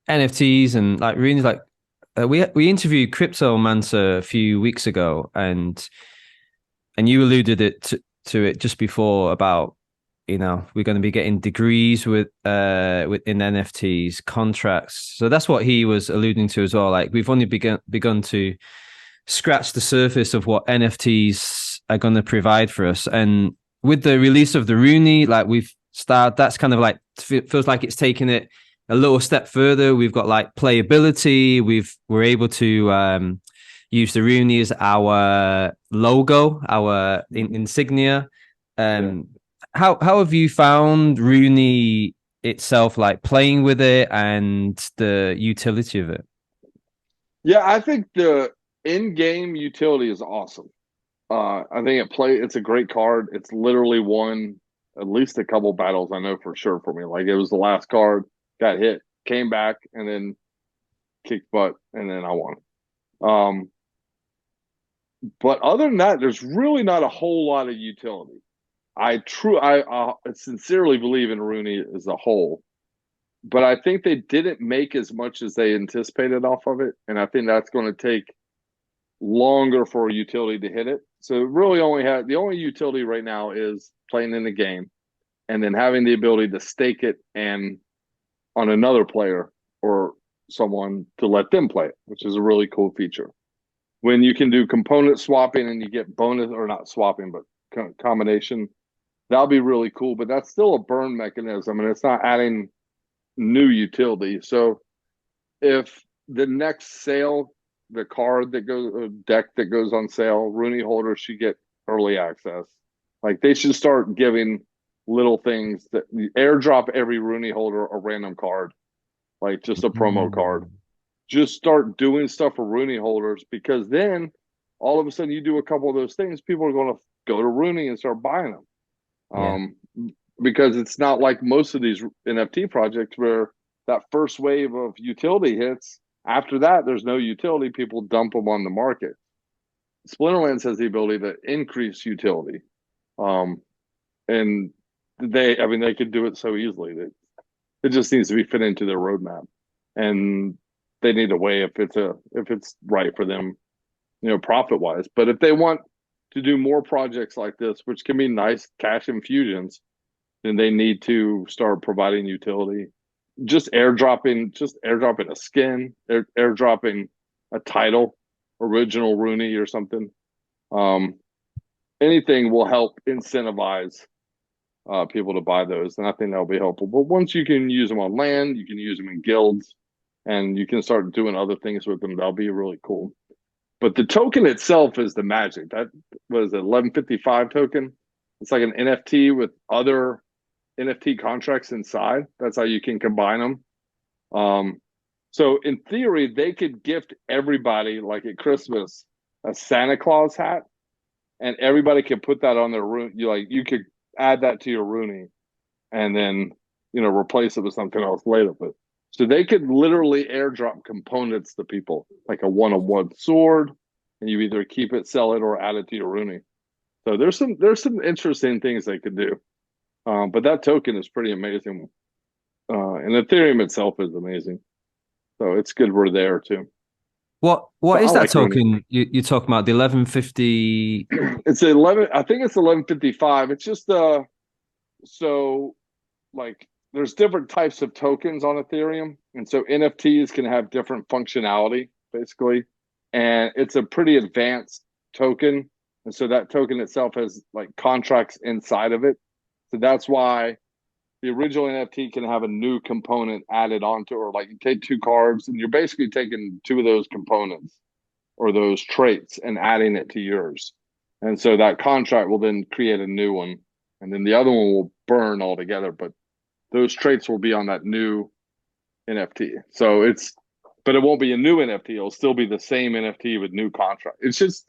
NFTs and like really like we interviewed Cryptomancer a few weeks ago, and you alluded to it just before about, we're going to be getting degrees in NFTs contracts. So that's what he was alluding to as well. Like we've only begun to scratch the surface of what NFTs are going to provide for us. And with the release of the Rooney, like we've started, that's kind of like feels like it's taken it a little step further. We've got like playability. We're able to use the Rooney as our logo, our insignia. How have you found Rooney itself, like playing with it and the utility of it? Yeah, I think the in-game utility is awesome. I think it's a great card. It's literally won at least a couple battles, I know for sure, for me. Like it was the last card, got hit, came back, and then kicked butt, and then I won. But other than that, there's really not a whole lot of utility. I sincerely believe in Rooney as a whole, but I think they didn't make as much as they anticipated off of it, and I think that's going to take longer for a utility to hit it. So it really the only utility right now is playing in the game, and then having the ability to stake it and on another player or someone to let them play it, which is a really cool feature. When you can do component swapping and you get bonus, or not swapping, but combination, that'll be really cool. But that's still a burn mechanism, and it's not adding new utility. So if the next sale, the card that goes, deck that goes on sale, Rooney holders should get early access. Like they should start giving little things that airdrop every Rooney holder a random card, like just a promo card. Just start doing stuff for Rooney holders, because then all of a sudden you do a couple of those things, people are going to go to Rooney and start buying them. Because it's not like most of these NFT projects where that first wave of utility hits. After that, there's no utility. People dump them on the market. Splinterlands has the ability to increase utility. And they could do it so easily. It just needs to be fit into their roadmap. And they need a way if it's right for them, profit wise. But if they want to do more projects like this, which can be nice cash infusions, then they need to start providing utility. Just airdropping a skin, airdropping a title, original Rooney or something. Anything will help incentivize people to buy those, and I think that'll be helpful. But once you can use them on land, you can use them in guilds, and you can start doing other things with them, that'll be really cool. But the token itself is the magic. That was an 1155 token. It's like an NFT with other NFT contracts inside. That's how you can combine them. So in theory, they could gift everybody, like at Christmas, a Santa Claus hat, and everybody could put that on their Rooney. You could add that to your Rooney, and then replace it with something else later. But so they could literally airdrop components to people, like a one-on-one sword, and you either keep it, sell it, or add it to your Rooney. So there's some interesting things they could do. But that token is pretty amazing. And Ethereum itself is amazing. So it's good we're there too. What is that token you're talking about? The 1150? It's 11. I think it's 1155. It's just so like there's different types of tokens on Ethereum, and so NFTs can have different functionality basically, and it's a pretty advanced token, and so that token itself has like contracts inside of it. So that's why the original NFT can have a new component added onto, or like you take two cards and you're basically taking two of those components or those traits and adding it to yours. And so that contract will then create a new one, and then the other one will burn altogether, but those traits will be on that new NFT. So but it won't be a new NFT. It'll still be the same NFT with new contract. It's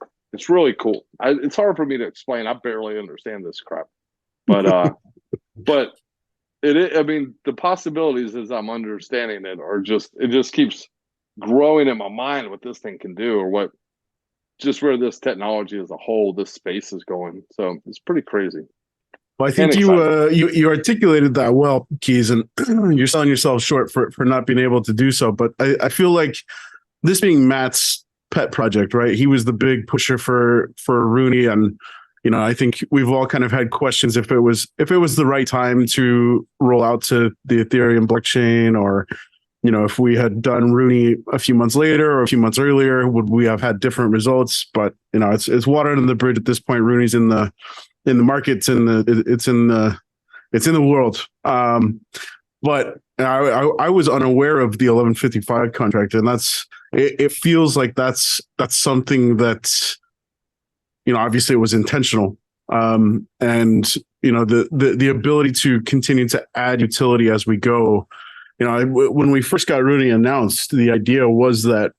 really cool. It's hard for me to explain. I barely understand this crap. But but the possibilities as I'm understanding it it just keeps growing in my mind what this thing can do, or where this technology as a whole, this space is going. So it's pretty crazy. Well, I think you articulated that well, Keys, and you're selling yourself short for not being able to do so. But I feel like this being Matt's pet project, right? He was the big pusher for Rooney, and I think we've all kind of had questions if it was the right time to roll out to the Ethereum blockchain, or if we had done Rooney a few months later or a few months earlier, would we have had different results? But it's water under the bridge at this point. Rooney's in the in the market. It's in the world. But I was unaware of the 1155 contract, and it feels like that's something that, obviously it was intentional. And the ability to continue to add utility as we go. When we first got Rooney announced, the idea was that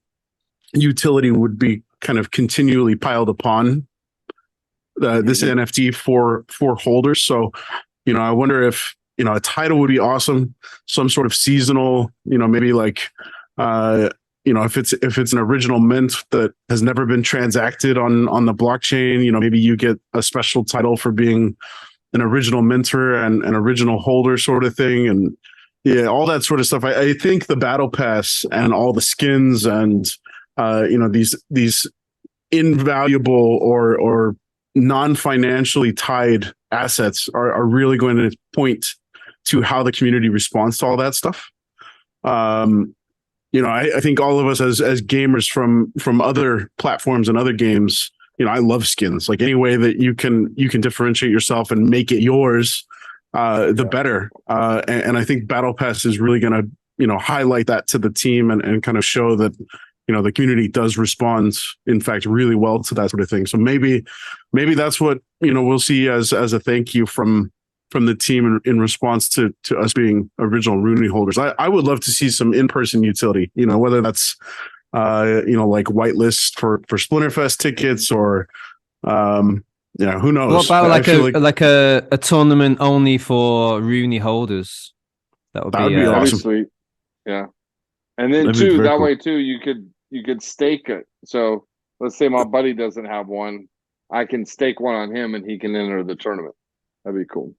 utility would be kind of continually piled upon this NFT for holders. So, I wonder if, a title would be awesome, some sort of seasonal, maybe like, if it's an original mint that has never been transacted on the blockchain, maybe you get a special title for being an original minter and an original holder sort of thing. And yeah, all that sort of stuff. I think the battle pass and all the skins and, these invaluable or non-financially tied assets are really going to point to how the community responds to all that stuff. I think all of us as gamers from other platforms and other games, I love skins. Like any way that you can differentiate yourself and make it yours, the better. And I think Battle Pass is really going to, highlight that to the team and kind of show that, the community does respond, in fact, really well to that sort of thing. So maybe that's what, we'll see as a thank you from the team in response to us being original Rooney holders. I would love to see some in-person utility, whether that's, like whitelist for Splinterfest tickets or, who knows? What about like a tournament only for Rooney holders? That would be awesome. That'd be sweet. Yeah. And then that way too, you could stake it. So let's say my buddy doesn't have one, I can stake one on him and he can enter the tournament. That'd be cool.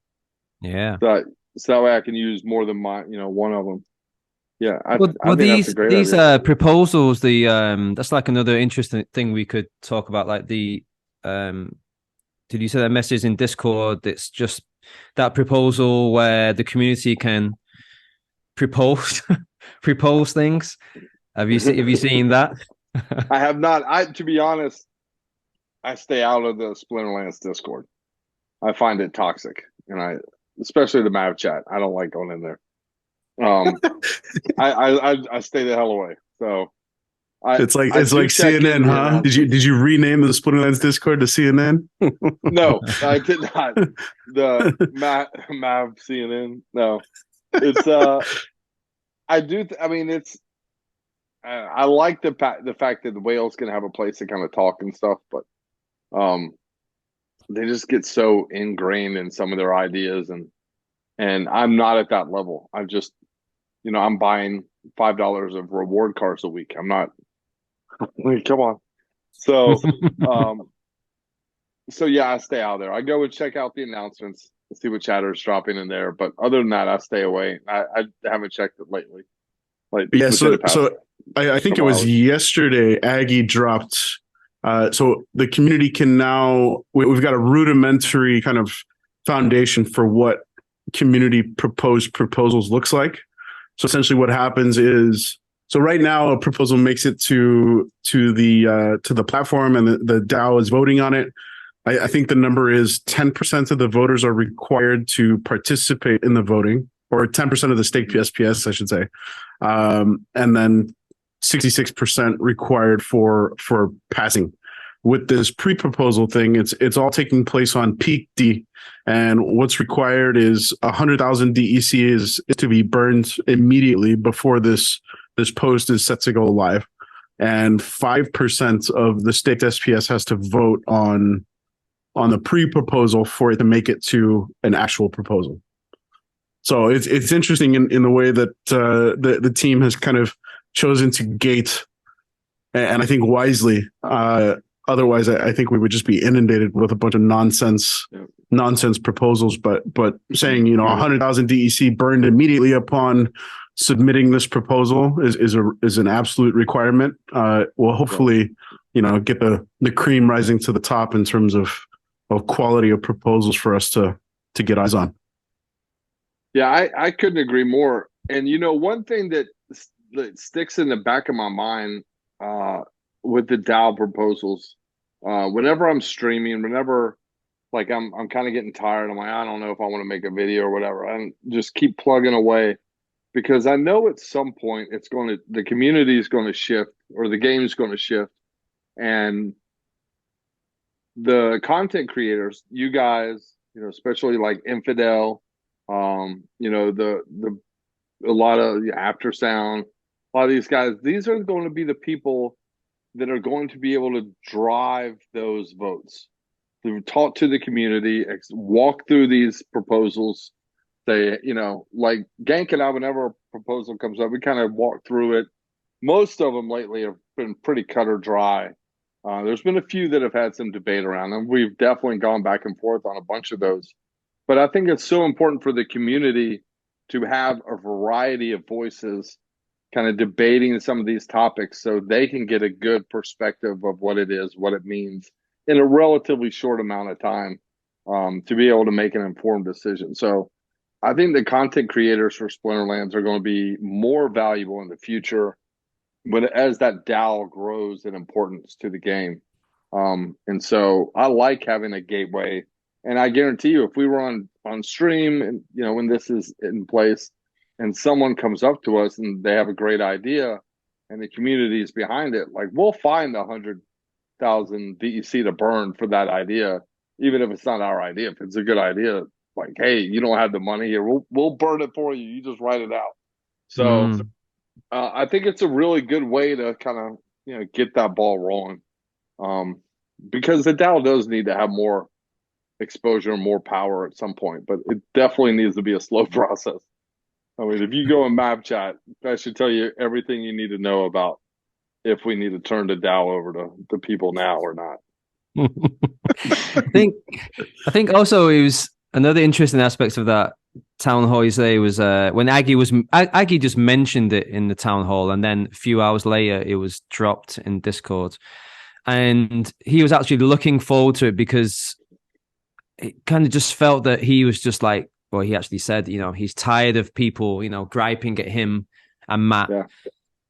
Yeah. So that way I can use more than one of them. Yeah. I think these that's a great idea. proposals, that's like another interesting thing we could talk about. Like did you say that message in Discord? It's just that proposal where the community can propose things. Have you seen that? I have not. To be honest, I stay out of the Splinterlands Discord. I find it toxic, and especially the Mav chat. I don't like going in there. I stay the hell away. So it's like CNN, huh? Did you rename the Splinterlands Discord to CNN? No, I did not. The Mav CNN. No, it's I do. I mean, it's. I like the fact that the whales can have a place to kind of talk and stuff, but they just get so ingrained in some of their ideas, and I'm not at that level. I'm just, I'm buying $5 of reward cards a week. I'm not. Like, come on. So, yeah, I stay out there. I go and check out the announcements, see what chatter is dropping in there, but other than that, I stay away. I haven't checked it lately. Like, yeah, so I think it was yesterday Aggie dropped. So the community can now, we've got a rudimentary kind of foundation for what community proposed proposals looks like. So essentially what happens is, so right now a proposal makes it to the platform and the DAO is voting on it. I think the number is 10% of the voters are required to participate in the voting, or 10% of the staked SPS, I should say. And then 66% required for passing. With this pre-proposal thing, it's all taking place on peak D, and what's required is 100,000 DEC is to be burned immediately before this post is set to go live, and 5% of the staked SPS has to vote on the pre-proposal for it to make it to an actual proposal. So it's interesting in the way that the team has kind of chosen to gate, and I think wisely. Otherwise, I think we would just be inundated with a bunch of nonsense proposals. But saying 100,000 DEC burned immediately upon submitting this proposal is an absolute requirement. Will hopefully get the cream rising to the top in terms of quality of proposals for us to get eyes on. Yeah, I couldn't agree more. And one thing that sticks in the back of my mind with the DAO proposals, whenever I'm streaming, whenever like I'm kind of getting tired. I'm like, I don't know if I want to make a video or whatever. And just keep plugging away because I know at some point the community is going to shift or the game is going to shift, and the content creators, you guys, especially like Infidel, the a lot of the After Sound, a lot of these guys, these are going to be the people that are going to be able to drive those votes, to talk to the community, walk through these proposals. They, like Gank and I, whenever a proposal comes up, we kind of walk through it. Most of them lately have been pretty cut or dry. There's been a few that have had some debate around them. We've definitely gone back and forth on a bunch of those. But I think it's so important for the community to have a variety of voices kind of debating some of these topics so they can get a good perspective of what it is, what it means in a relatively short amount of time, to be able to make an informed decision. So I think the content creators for Splinterlands are going to be more valuable in the future as that DAO grows in importance to the game. And so I like having a gateway. And I guarantee you, if we were on stream and, when this is in place and someone comes up to us and they have a great idea and the community is behind it, like we'll find 100,000 VEC to burn for that idea, even if it's not our idea. If it's a good idea, like, hey, you don't have the money here, we'll burn it for you. You just write it out. So I think it's a really good way to kind of, get that ball rolling. Because the DAO does need to have more exposure and more power at some point, but it definitely needs to be a slow process. I mean, if you go in map chat, that should tell you everything you need to know about if we need to turn the DAO over to people now or not. I think also it was another interesting aspect of that town hall yesterday was when Aggie just mentioned it in the town hall, and then a few hours later it was dropped in Discord, and he was actually looking forward to it because it kind of just felt that he was just like, well, he actually said, he's tired of people, griping at him and Matt. Yeah.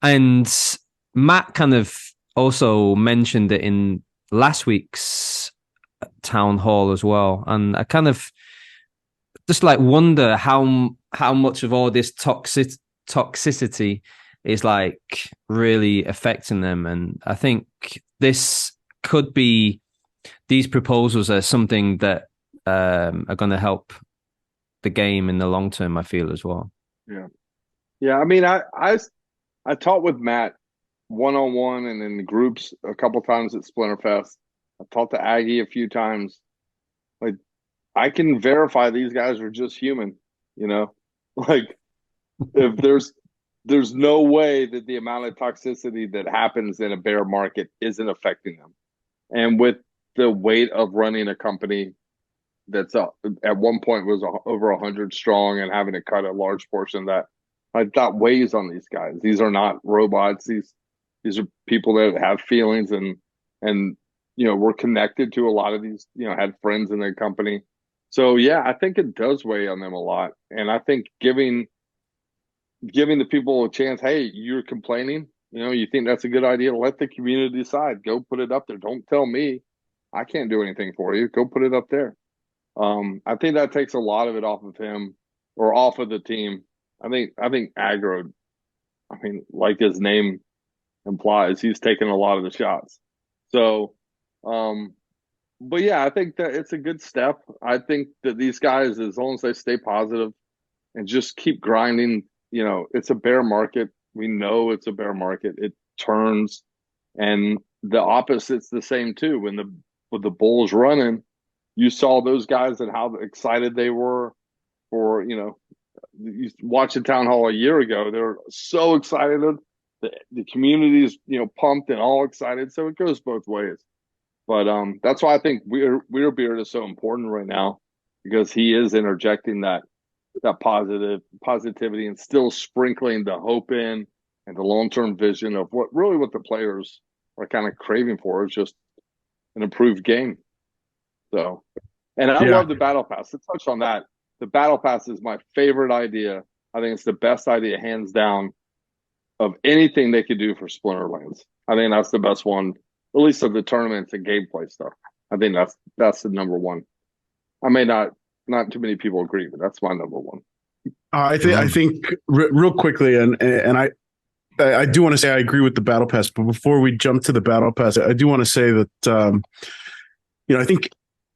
And Matt kind of also mentioned it in last week's town hall as well. And I kind of just like wonder how much of all this toxicity is like really affecting them. And I think these proposals are something that are going to help the game in the long term, I feel, as well. Yeah. I mean, I talked with Matt one-on-one and in groups a couple times at Splinterfest. I talked to Aggie a few times. Like, I can verify these guys are just human, like if there's no way that the amount of toxicity that happens in a bear market isn't affecting them. And with the weight of running a company that's at one point was over 100 strong and having to cut a large portion of that, like that weighs on these guys. These are not robots. These are people that have feelings and we're connected to a lot of these, had friends in the company. So yeah, I think it does weigh on them a lot. And I think giving the people a chance, hey, you're complaining, you think that's a good idea, let the community decide. Go put it up there. Don't tell me I can't do anything for you. Go put it up there. I think that takes a lot of it off of him or off of the team. I think Aggro, like his name implies, he's taking a lot of the shots. So, but yeah, I think that it's a good step. I think that these guys, as long as they stay positive and just keep grinding, it's a bear market. We know it's a bear market. It turns, and the opposite's the same too. When the bull's running, you saw those guys and how excited they were for, you watched the town hall a year ago. They were so excited. The community's, pumped and all excited. So it goes both ways. But that's why I think Weirbeard is so important right now, because he is interjecting that positivity and still sprinkling the hope in and the long-term vision of what the players are kind of craving for is just an improved game. So, and I love the battle pass. To touch on that, the battle pass is my favorite idea. I think it's the best idea, hands down, of anything they could do for Splinterlands. I think that's the best one, at least of the tournaments and gameplay stuff. I think that's the number one. I may not too many people agree, but that's my number one. I think real quickly, and I do want to say I agree with the battle pass, but before we jump to the battle pass, I do want to say that I think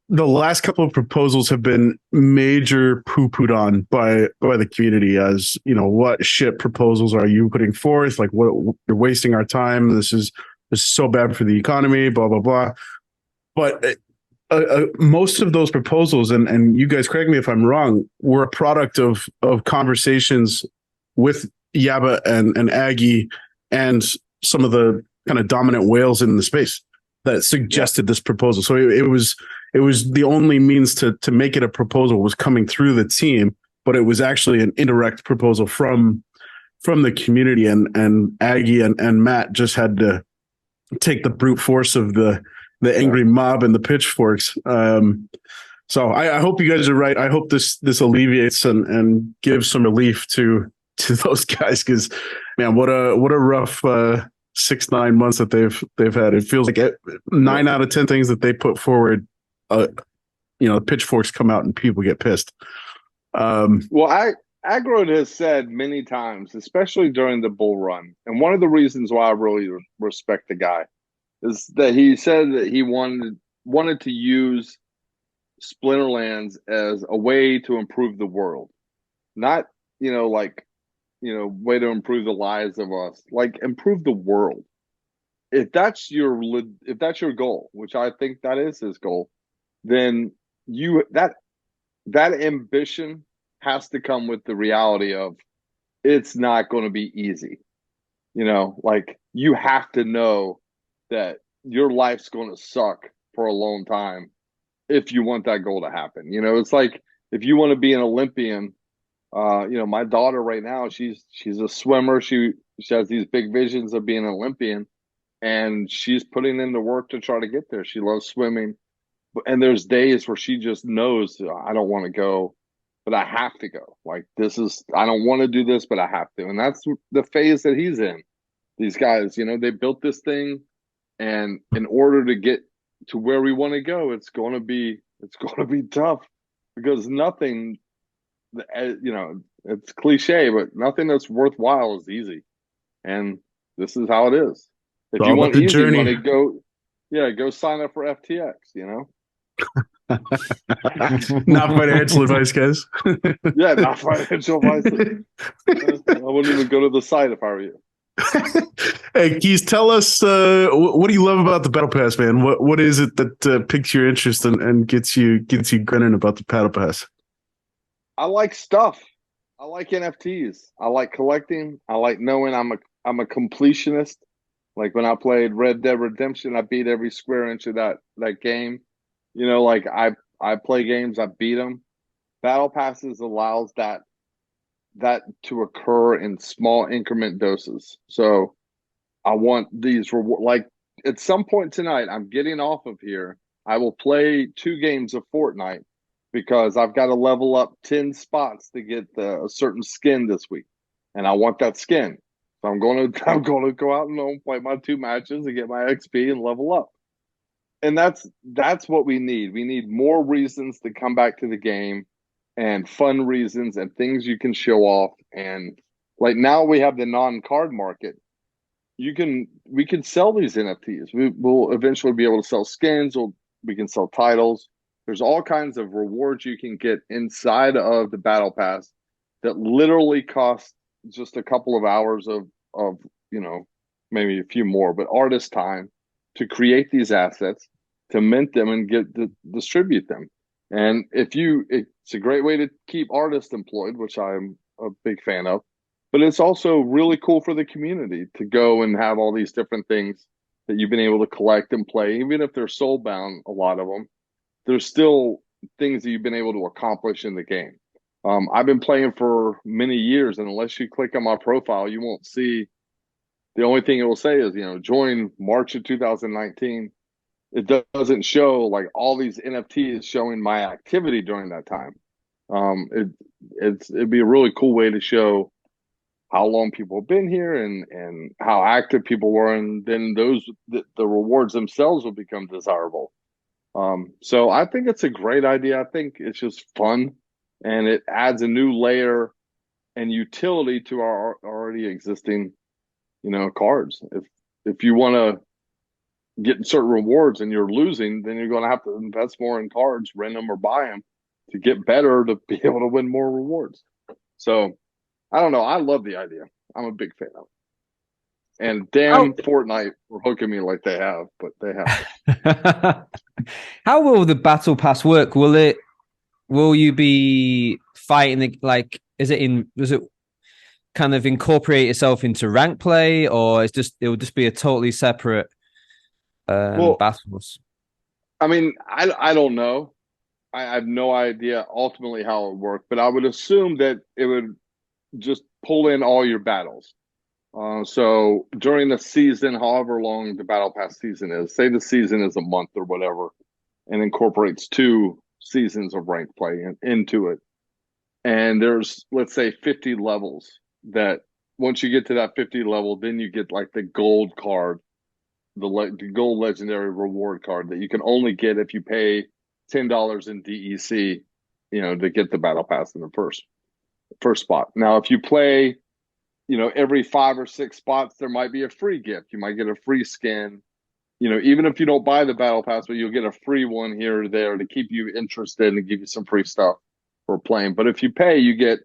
the last couple of proposals have been major poo-pooed on by the community as, what shit proposals are you putting forth? Like, what, you're wasting our time. This is so bad for the economy, blah, blah, blah. But most of those proposals, and you guys correct me if I'm wrong, were a product of conversations with Yaba and Aggie and some of the kind of dominant whales in the space that suggested this proposal. So it was the only means to make it a proposal was coming through the team, but it was actually an indirect proposal from the community, and Aggie and Matt just had to take the brute force of the angry mob and the pitchforks. So I hope you guys are right. I hope this alleviates and gives some relief to those guys, because man, what a rough 6-9 months that they've had. It feels like 9 out of 10 things that they put forward, the pitchforks come out and people get pissed. Well, Agro has said many times, especially during the bull run, and one of the reasons why I really respect the guy is that he said that he wanted to use Splinterlands as a way to improve the world, not way to improve the lives of us, like improve the world. If that's your goal, which I think that is his goal, then that ambition has to come with the reality of it's not going to be easy. Like you have to know that your life's going to suck for a long time if you want that goal to happen. It's like if you want to be an Olympian. My daughter right now, she's a swimmer. She has these big visions of being an Olympian, and she's putting in the work to try to get there. She loves swimming, and there's days where she just knows I don't want to go, but I have to go. Like I don't want to do this, but I have to. And that's the phase that he's in. These guys, they built this thing, and in order to get to where we want to go, it's going to be tough, because nothing, it's cliche, but nothing that's worthwhile is easy. And this is how it is. If you want easy money, go sign up for FTX, Not financial advice, guys. Yeah, not financial advice. I wouldn't even go to the site if I were you. Hey, Keys, tell us what do you love about the Battle Pass, man? What is it that piques your interest and gets you grinning about the Battle Pass? I like stuff. I like NFTs. I like collecting. I like knowing I'm a completionist. Like when I played Red Dead Redemption, I beat every square inch of that game. Like I play games, I beat them. Battle passes allows that to occur in small increment doses. So I want these like at some point tonight, I'm getting off of here. I will play 2 games of Fortnite, because I've got to level up 10 spots to get a certain skin this week, and I want that skin. So I'm going to go out and play my 2 matches and get my XP and level up. And that's what we need. We need more reasons to come back to the game, and fun reasons and things you can show off. And like now we have the non-card market. We can sell these NFTs. We will eventually be able to sell skins, or we can sell titles. There's all kinds of rewards you can get inside of the Battle Pass that literally cost just a couple of hours of maybe a few more, but artist time to create these assets, to mint them and distribute them. And it's a great way to keep artists employed, which I'm a big fan of. But it's also really cool for the community to go and have all these different things that you've been able to collect and play, even if they're soul bound, a lot of them. There's still things that you've been able to accomplish in the game. I've been playing for many years, and unless you click on my profile, you won't see. The only thing it will say is, join March of 2019. It doesn't show like all these NFTs showing my activity during that time. It'd be a really cool way to show how long people have been here and how active people were, and then the rewards themselves will become desirable. So I think it's a great idea. I think it's just fun, and it adds a new layer and utility to our already existing, cards. If you want to get certain rewards and you're losing, then you're going to have to invest more in cards, rent them or buy them to get better to be able to win more rewards. So I don't know. I love the idea. I'm a big fan of it. And damn Fortnite for hooking me like they have, but they have. How will the battle pass work? Will you be fighting does it kind of incorporate itself into rank play, or it will just be a totally separate battles? I mean, I don't know. I have no idea ultimately how it would work, but I would assume that it would just pull in all your battles. So during the season, however long the battle pass season is, say the season is a month or whatever, and incorporates 2 seasons of rank play into it. And there's, let's say, 50 levels that once you get to that 50 level, then you get like the gold card, the gold legendary reward card that you can only get if you pay $10 in DEC, to get the battle pass in the first spot. Now, if you play, every 5 or 6 spots, there might be a free gift. You might get a free skin, even if you don't buy the battle pass, but you'll get a free one here or there to keep you interested and give you some free stuff for playing. But if you pay, you get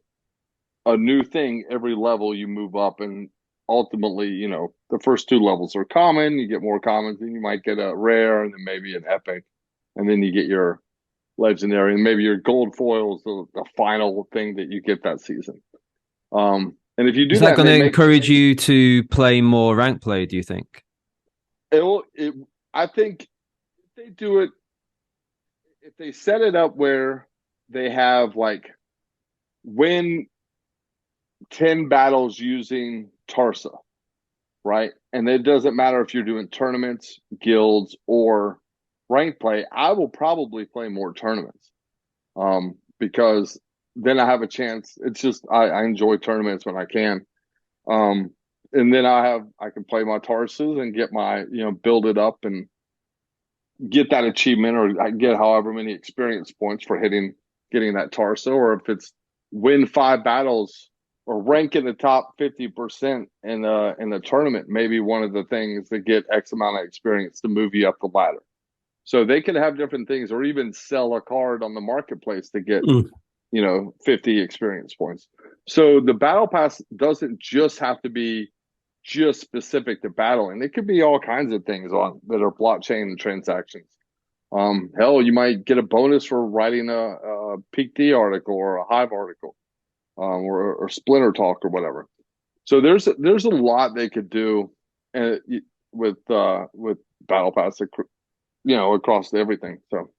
a new thing every level you move up, and ultimately, the first 2 levels are common. You get more commons, and you might get a rare, and then maybe an epic, and then you get your legendary, and maybe your gold foils, the final thing that you get that season. And if you do is that going to encourage you to play more rank play? Do you think? I think if they do it, if they set it up where they have like win 10 battles using Tarsa, right? And it doesn't matter if you're doing tournaments, guilds, or rank play. I will probably play more tournaments, because then I have a chance. It's just I enjoy tournaments when I can, and then I can play my Tarsas and get my build it up and get that achievement, or I get however many experience points for getting that Tarsa, or if it's win 5 battles or rank in the top 50% in the tournament, maybe one of the things to get X amount of experience to move you up the ladder. So they could have different things, or even sell a card on the marketplace to get 50 experience points. So the battle pass doesn't just have to be just specific to battling. It could be all kinds of things that are blockchain transactions. Hell, you might get a bonus for writing a Peak D article or a Hive article, or Splinter Talk or whatever. So there's a lot they could do, with battle pass, across everything. So.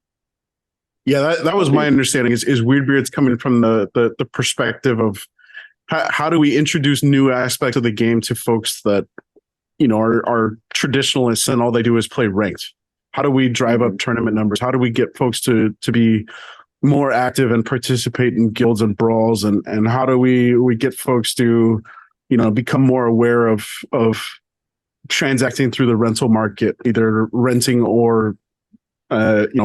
Yeah, that was my understanding. Is Weirdbeard's coming from the perspective of how do we introduce new aspects of the game to folks that are traditionalists and all they do is play ranked? How do we drive up tournament numbers? How do we get folks to be more active and participate in guilds and brawls? And how do we get folks to become more aware of transacting through the rental market, either renting or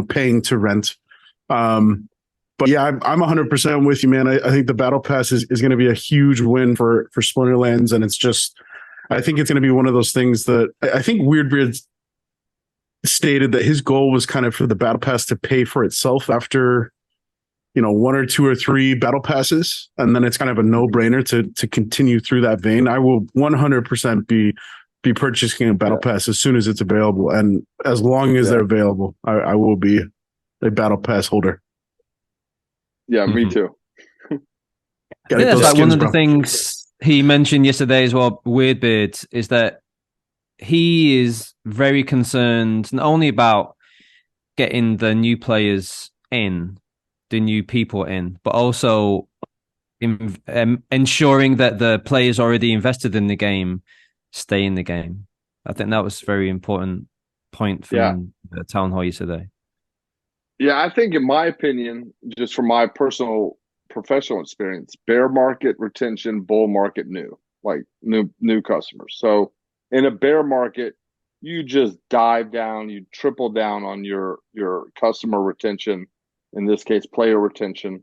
paying to rent? But yeah, I'm 100% with you, man. I think the battle pass is going to be a huge win for Splinterlands, and I think it's going to be one of those things that I think Weirdbeard stated that his goal was kind of for the battle pass to pay for itself after 1 or 2 or 3 battle passes, and then it's kind of a no-brainer to continue through that vein. I will 100% be purchasing a battle pass as soon as it's available, and as long as they're available, I will be a battle pass holder. Yeah, me too. I think that's like one of the things he mentioned yesterday as well, Weirdbeard, is that he is very concerned not only about getting the new players in, the new people in, but also ensuring that the players already invested in the game stay in the game. I think that was a very important point from the town hall yesterday. Yeah, I think in my opinion, just from my personal professional experience, bear market retention, bull market new customers. So in a bear market, you just dive down, you triple down on your customer retention, in this case, player retention.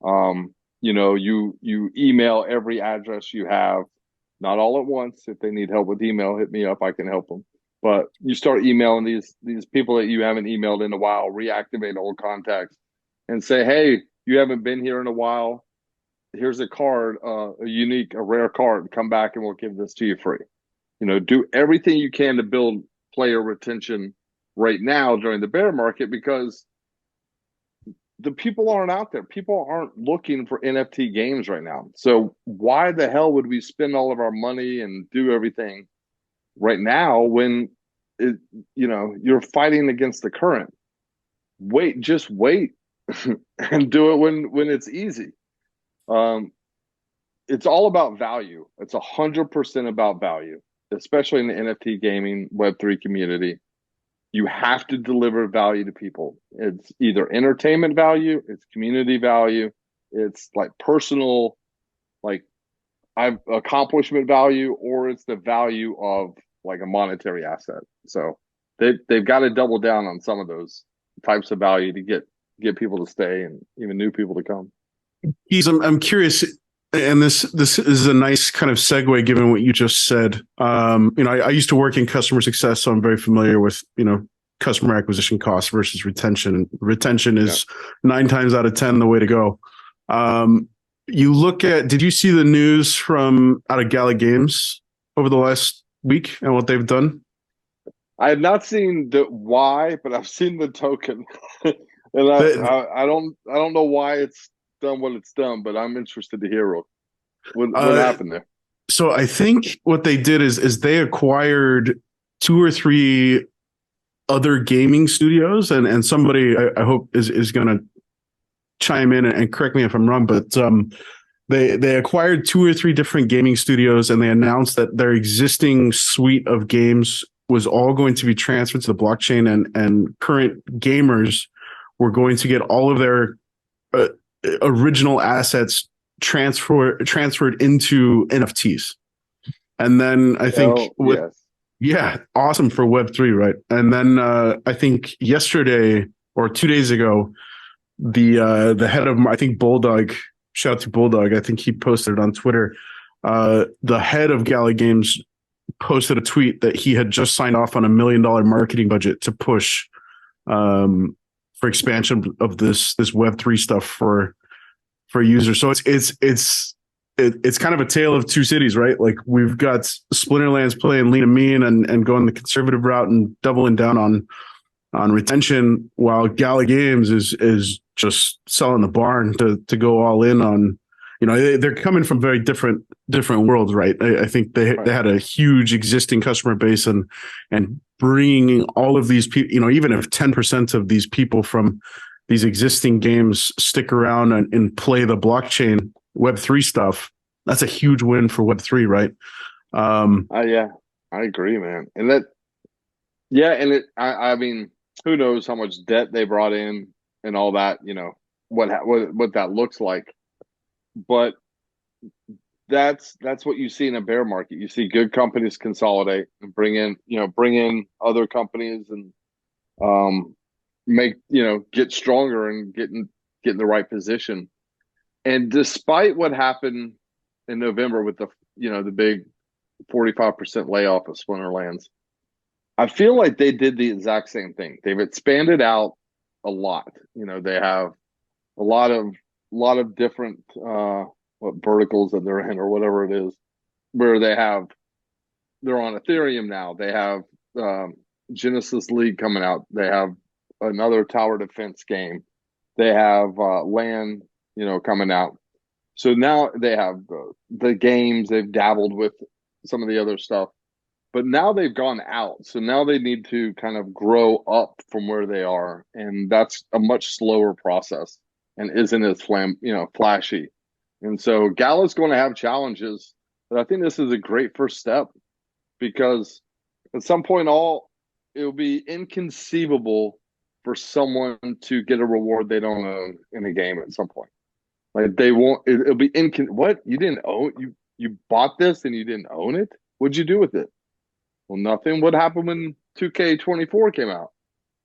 You email every address you have, not all at once. If they need help with email, hit me up. I can help them. But you start emailing these people that you haven't emailed in a while, reactivate old contacts, and say, hey, you haven't been here in a while. Here's a card, a rare card. Come back and we'll give this to you free. Do everything you can to build player retention right now during the bear market, because the people aren't out there. People aren't looking for NFT games right now. So why the hell would we spend all of our money and do everything right now when you're fighting against the current? Just wait and do it when it's easy. It's all about value. It's 100% about value, especially in the NFT gaming Web3 community. You have to deliver value to people. It's either entertainment value, it's community value, it's like personal, like accomplishment value, or it's the value of like a monetary asset. So they've got to double down on some of those types of value to get people to stay and even new people to come. I'm curious, and this is a nice kind of segue given what you just said. I used to work in customer success, so I'm very familiar with customer acquisition costs versus retention. Retention is 9 times out of 10 the way to go. Did you see the news from out of Gala Games over the last week and what they've done? I have not seen the why, but I've seen the token, and I don't know why it's done what it's done, but I'm interested to hear what happened there. So I think what they did is they acquired 2 or 3 other gaming studios, and somebody I hope is going to chime in and correct me if I'm wrong, but they acquired 2 or 3 different gaming studios, and they announced that their existing suite of games was all going to be transferred to the blockchain, and current gamers were going to get all of their original assets transferred into NFTs. And then I think awesome for Web3, right? And then I think yesterday or 2 days ago, the head of, I think, Bulldog, shout out to Bulldog, I think he posted it on Twitter. The head of Gala Games posted a tweet that he had just signed off on $1 million marketing budget to push for expansion of this Web3 stuff for users. So it's kind of a tale of 2 cities, right? Like we've got Splinterlands playing lean and mean and going the conservative route and doubling down on retention, while Gala Games is just selling the barn to go all in on. They're coming from very different worlds, right? I think they had a huge existing customer base, and bringing all of these people, even if 10% of these people from these existing games stick around and play the blockchain Web3 stuff, that's a huge win for Web3, right? Yeah, I agree, man. And I mean, who knows how much debt they brought in and all that, what that looks like. But that's what you see in a bear market. You see good companies consolidate and bring in other companies and get stronger and get in the right position. And despite what happened in November with the big 45% layoff of Splinterlands, I feel like they did the exact same thing. They've expanded out a lot. They have a lot of different verticals that they're in, or whatever it is, where they're on Ethereum now. They have Genesis League coming out. They have another tower defense game. They have land, coming out. So now they have the games. They've dabbled with some of the other stuff, but now they've gone out. So now they need to kind of grow up from where they are, and that's a much slower process and isn't as flashy. And so Gala's going to have challenges, but I think this is a great first step, because at some point it will be inconceivable for someone to get a reward they don't own in a game at some point. Like they won't. It'll be what you didn't own. You bought this and you didn't own it. What'd you do with it? Well, nothing would happen when 2K24 came out.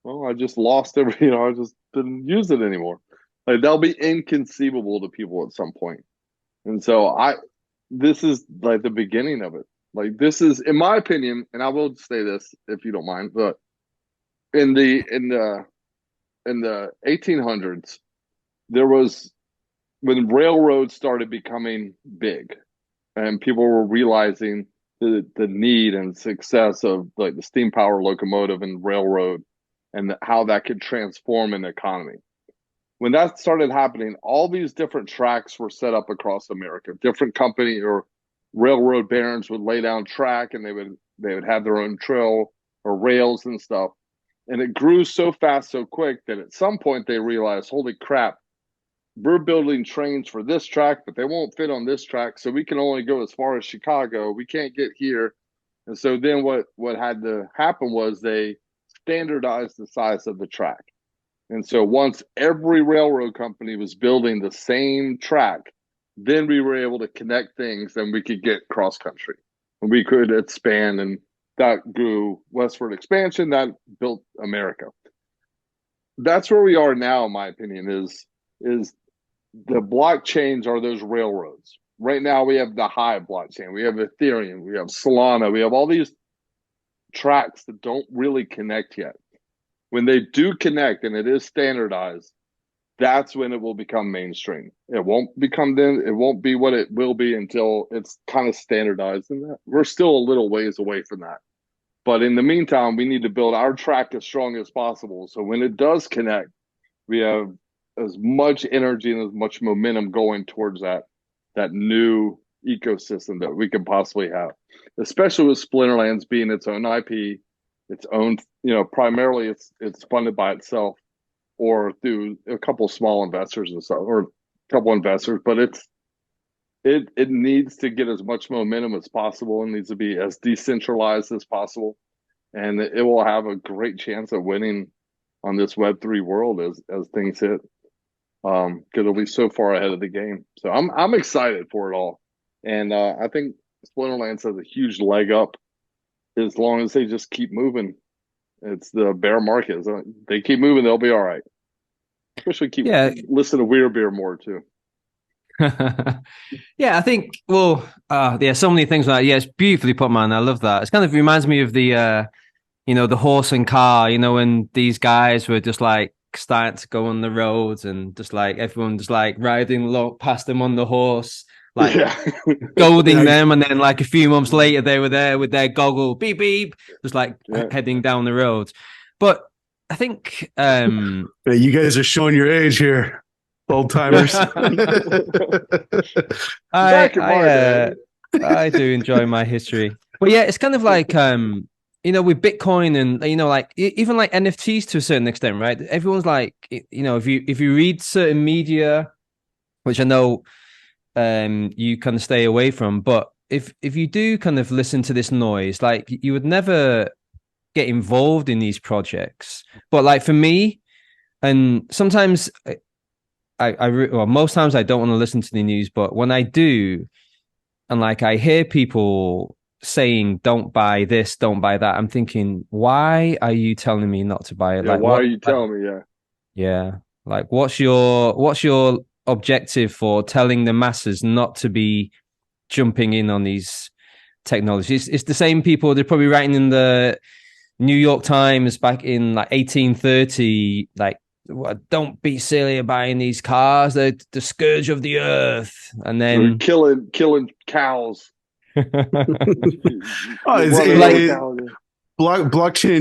Well, I just lost every, I just didn't use it anymore. Like that'll be inconceivable to people at some point. And so this is like the beginning of it. Like this is, in my opinion, and I will say this if you don't mind, but in the 1800s, there was when railroads started becoming big, and people were realizing the need and success of like the steam power locomotive and railroad, and how that could transform an economy. When that started happening, all these different tracks were set up across America. Different company or railroad barons would lay down track, and they would have their own trail or rails and stuff. And it grew so fast, so quick that at some point they realized, holy crap, we're building trains for this track, but they won't fit on this track. So we can only go as far as Chicago. We can't get here. And so then what had to happen was they standardized the size of the track. And so once every railroad company was building the same track, then we were able to connect things and we could get cross country. And we could expand, and that grew westward expansion that built America. That's where we are now, in my opinion, is the blockchains are those railroads. Right now we have the Hive blockchain, we have Ethereum, we have Solana, we have all these tracks that don't really connect yet. When they do connect and it is standardized, that's when it will become mainstream. It won't be what it will be until it's kind of standardized. And that we're still a little ways away from that. But in the meantime, we need to build our track as strong as possible. So when it does connect, we have as much energy and as much momentum going towards that new ecosystem that we could possibly have, especially with Splinterlands being its own IP, its own, primarily it's funded by itself or through a couple small investors and stuff, or a couple investors, but it needs to get as much momentum as possible. It needs to be as decentralized as possible, and it will have a great chance of winning on this Web3 world as things hit. Because it'll be so far ahead of the game. So I'm excited for it all, and I think Splinterlands has a huge leg up as long as they just keep moving. It's the bear market. So they keep moving, they'll be all right. Especially listen to Weird Beer more too. Yeah, I think. Well, so many things like that. Yeah, it's beautifully put, man. I love that. It kind of reminds me of the the horse and car. When these guys were just like starting to go on the roads and just like everyone just like riding past them on the horse, like goading them, and then like a few months later they were there with their goggle, beep beep, just like heading down the road. But I think you guys are showing your age here, old timers. I do enjoy my history, but yeah, it's kind of like with Bitcoin and like even like NFTs to a certain extent, right? Everyone's like, if you read certain media, which I know you kind of stay away from, but if you do kind of listen to this noise, like you would never get involved in these projects. But like for me, and sometimes most times I don't want to listen to the news, but when I do, and like I hear people saying don't buy this, don't buy that, I'm thinking, why are you telling me not to buy it? Like, why are you telling me? Yeah, like what's your objective for telling the masses not to be jumping in on these technologies? It's the same people, they're probably writing in the New York Times back in like 1830, like, don't be silly buying these cars, they're the scourge of the earth, and then they're killing cows. Blockchain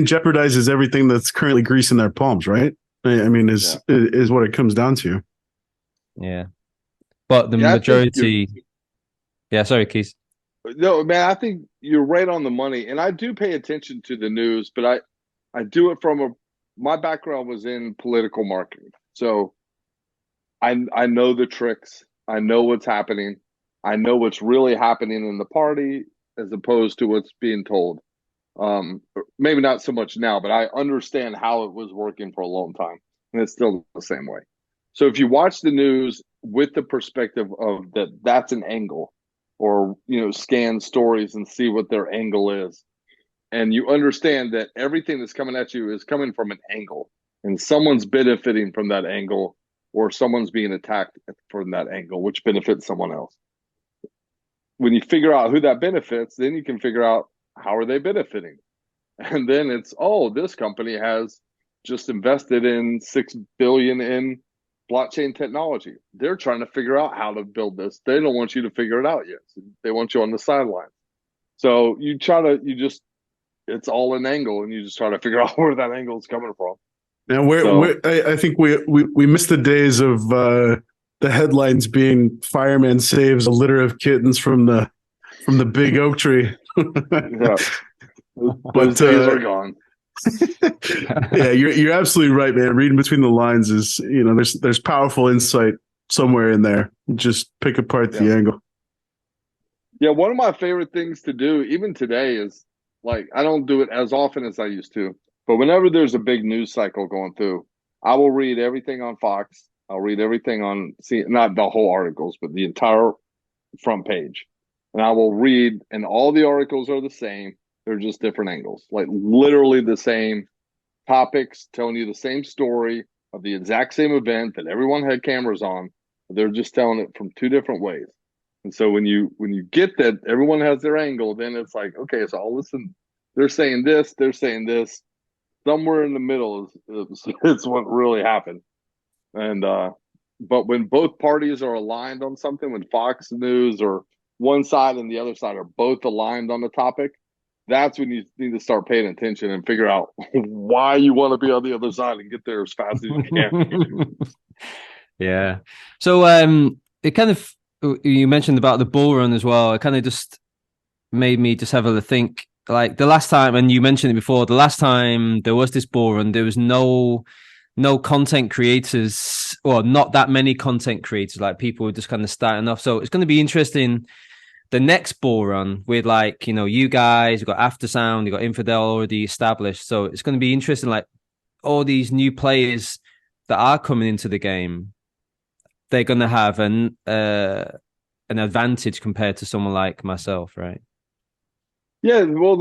jeopardizes everything that's currently greasing their palms, right? I mean, is what it comes down to. Yeah, but the majority. Yeah, sorry, Keith. No, man, I think you're right on the money, and I do pay attention to the news, but I do it from my background was in political marketing, so I know the tricks. I know what's happening. I know what's really happening in the party as opposed to what's being told. Maybe not so much now, but I understand how it was working for a long time, and it's still the same way. So if you watch the news with the perspective of that's an angle, or scan stories and see what their angle is, and you understand that everything that's coming at you is coming from an angle, and someone's benefiting from that angle, or someone's being attacked from that angle, which benefits someone else. When you figure out who that benefits, then you can figure out how are they benefiting. And then it's, oh, this company has just invested in $6 billion in blockchain technology. They're trying to figure out how to build this. They don't want you to figure it out yet. They want you on the sideline. So it's all an angle, and you just try to figure out where that angle is coming from. And I think we missed the days of the headlines being "Fireman saves a litter of kittens from the big oak tree." Yeah. Those days are gone. Yeah, you're absolutely right, man. Reading between the lines is, there's powerful insight somewhere in there. Just pick apart the angle. Yeah, one of my favorite things to do, even today, is like, I don't do it as often as I used to, but whenever there's a big news cycle going through, I will read everything on Fox. I'll read everything on, not the whole articles, but the entire front page. And I will read, and all the articles are the same. They're just different angles, like literally the same topics, telling you the same story of the exact same event that everyone had cameras on. They're just telling it from two different ways. And so when you get that everyone has their angle, then it's like, okay, so I'll listen. They're saying this, they're saying this. Somewhere in the middle is what really happened. And but when both parties are aligned on something, when Fox News or one side and the other side are both aligned on the topic, that's when you need to start paying attention and figure out why you want to be on the other side and get there as fast as you can. Yeah. So it kind of, you mentioned about the bull run as well. It kind of just made me just have a think, like the last time, and you mentioned it before, the last time there was this bull run, there was no content creators, or not that many content creators, like people were just kind of starting off. So it's going to be interesting the next bull run with, like, you guys, you've got Aftersound, you've got Infidel already established. So it's going to be interesting, like all these new players that are coming into the game, they're going to have an advantage compared to someone like myself, right? Yeah, well,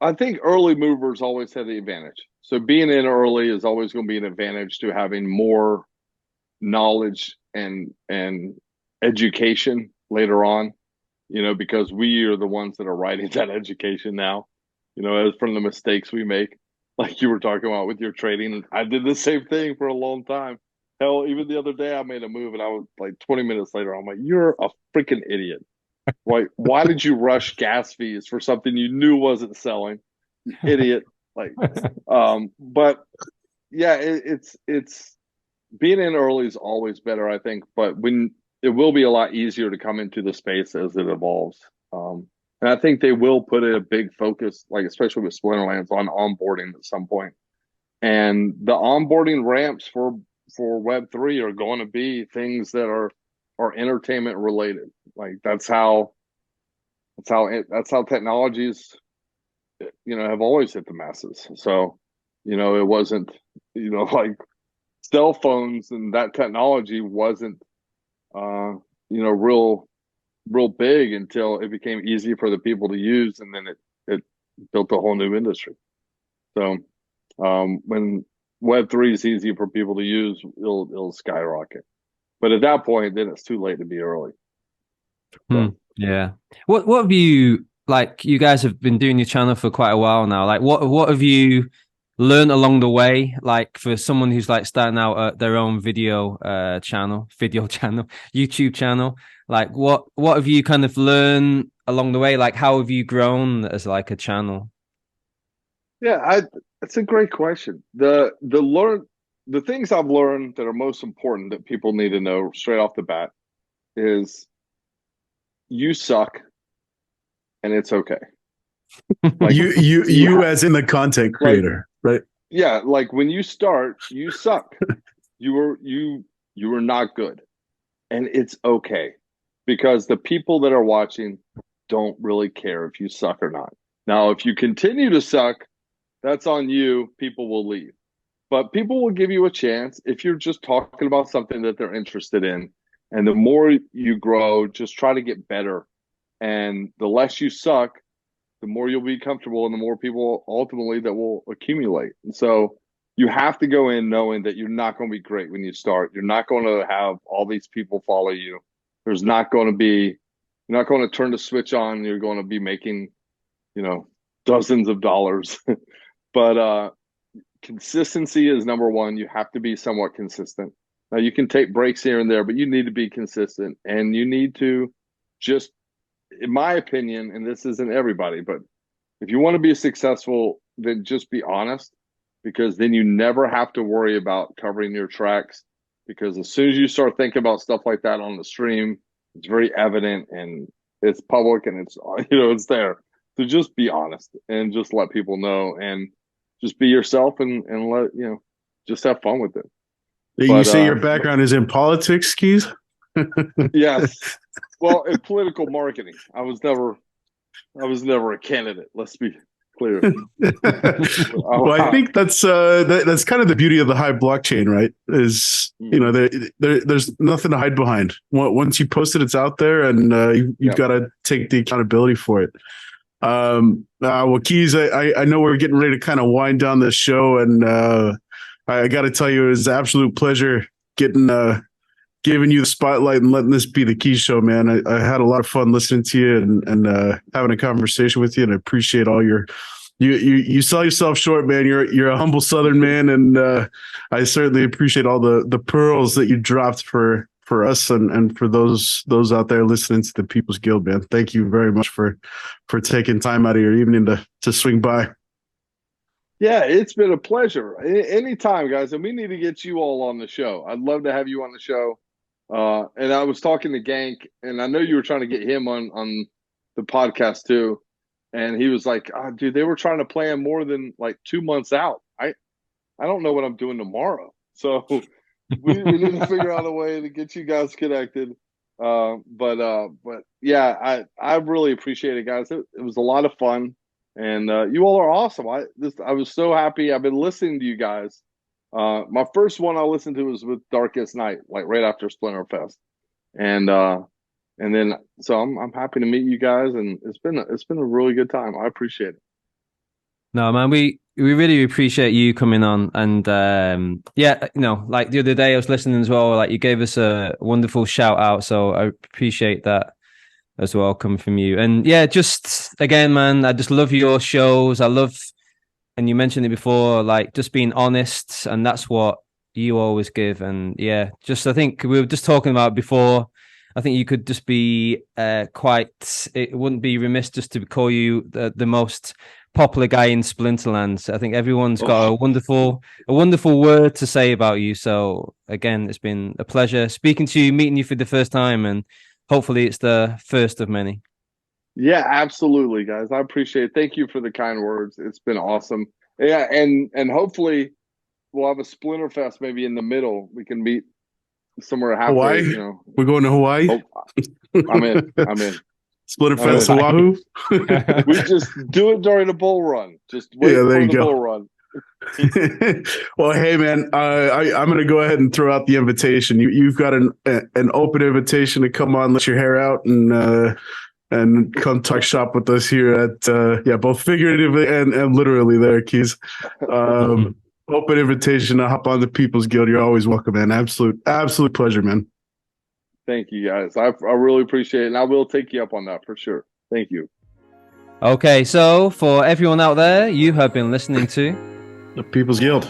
I think early movers always have the advantage. So being in early is always going to be an advantage to having more knowledge and education later on, because we are the ones that are writing that education now, as from the mistakes we make, like you were talking about with your trading. I did the same thing for a long time. Hell, even the other day I made a move and I was like 20 minutes later, I'm like, you're a freaking idiot. Why did you rush gas fees for something you knew wasn't selling? You idiot. But yeah, it's being in early is always better, I think, but it will be a lot easier to come into the space as it evolves. And I think they will put a big focus, like especially with Splinterlands, on onboarding at some point. And the onboarding ramps for Web3 are going to be things that are entertainment related. Like that's how technologies, have always hit the masses. So, it wasn't, like cell phones and that technology wasn't, real big until it became easy for the people to use, and then it built a whole new industry. So, when Web3 is easy for people to use, it'll skyrocket. But at that point, then it's too late to be early. So. Yeah. What have you, like, you guys have been doing your channel for quite a while now. Like, what have you learned along the way? Like, for someone who's like starting out at their own video channel, YouTube channel. Like, what have you kind of learned along the way? Like, how have you grown as like a channel? Yeah, that's a great question. The things I've learned that are most important that people need to know straight off the bat is you suck and it's okay. Like, you as in the content creator, right? Yeah, like when you start, you suck. you were not good. And it's okay, because the people that are watching don't really care if you suck or not. Now, if you continue to suck, that's on you. People will leave. But people will give you a chance if you're just talking about something that they're interested in. And the more you grow, just try to get better. And the less you suck, the more you'll be comfortable and the more people ultimately that will accumulate. And so you have to go in knowing that you're not going to be great when you start. You're not going to have all these people follow you. There's not going to be, you're not going to turn the switch on. You're going to be making, dozens of dollars. But consistency is number one. You have to be somewhat consistent. Now, you can take breaks here and there, but you need to be consistent. And you need to just, in my opinion, and this isn't everybody, but if you want to be successful, then just be honest, because then you never have to worry about covering your tracks. Because as soon as you start thinking about stuff like that on the stream, it's very evident and it's public and it's, it's there. So just be honest and just let people know and just be yourself and let, just have fun with it. You say your background is in politics, Keys? Yes. Well, in political marketing. I was never a candidate. Let's be clear. Well, I think that's kind of the beauty of the Hive blockchain, right? Is there's nothing to hide behind. Once you post it, it's out there, and you've got to take the accountability for it. Well, Keys, I know we're getting ready to kind of wind down this show, and I got to tell you, it was an absolute pleasure giving you the spotlight and letting this be the Keys show, man. I had a lot of fun listening to you and having a conversation with you, and I appreciate all you sell yourself short, man. You're a humble Southern man, and I certainly appreciate all the pearls that you dropped for us and for those out there listening to the People's Guild, man. Thank you very much for taking time out of your evening to swing by. Yeah, it's been a pleasure. Anytime, guys. And we need to get you all on the show. I'd love to have you on the show. And I was talking to Gank, and I know you were trying to get him on the podcast too. And he was like, oh, dude, they were trying to plan more than like 2 months out. I don't know what I'm doing tomorrow. So we need to figure out a way to get you guys connected. But yeah, I really appreciate it, guys. It was a lot of fun. And you all are awesome. I was so happy. I've been listening to you guys. My first one I listened to was with Darkest Night, like right after Splinterfest, and then so I'm happy to meet you guys, and it's been a really good time. I appreciate it. No, man, we really appreciate you coming on, and like the other day I was listening as well. Like you gave us a wonderful shout out, so I appreciate that as well coming from you. And yeah, just again, man, I just love your shows. I love, and you mentioned it before, like just being honest, and that's what you always give. And yeah, just I think we were just talking about before. I think you could just be it wouldn't be remiss just to call you the most popular guy in Splinterlands. I think everyone's got a wonderful word to say about you. So again, it's been a pleasure speaking to you, meeting you for the first time, and hopefully it's the first of many. Yeah, absolutely, guys. I appreciate it. Thank you for the kind words. It's been awesome. Yeah, and hopefully we'll have a Splinterfest maybe in the middle. We can meet somewhere halfway. Hawaii? We're going to Hawaii? I'm in. Splinterfest Oahu? We just do it during the bull run. Just wait for the bull run. Well, hey man, I'm going to go ahead and throw out the invitation. You've got an open invitation to come on, let your hair out, and come talk shop with us here at both figuratively and literally there, Keys. Open invitation to hop on the People's Guild. You're always welcome, man. Absolute pleasure, man. Thank you, guys. I really appreciate it, and I will take you up on that for sure. Thank you. Okay, so for everyone out there, you have been listening to the People's Guild.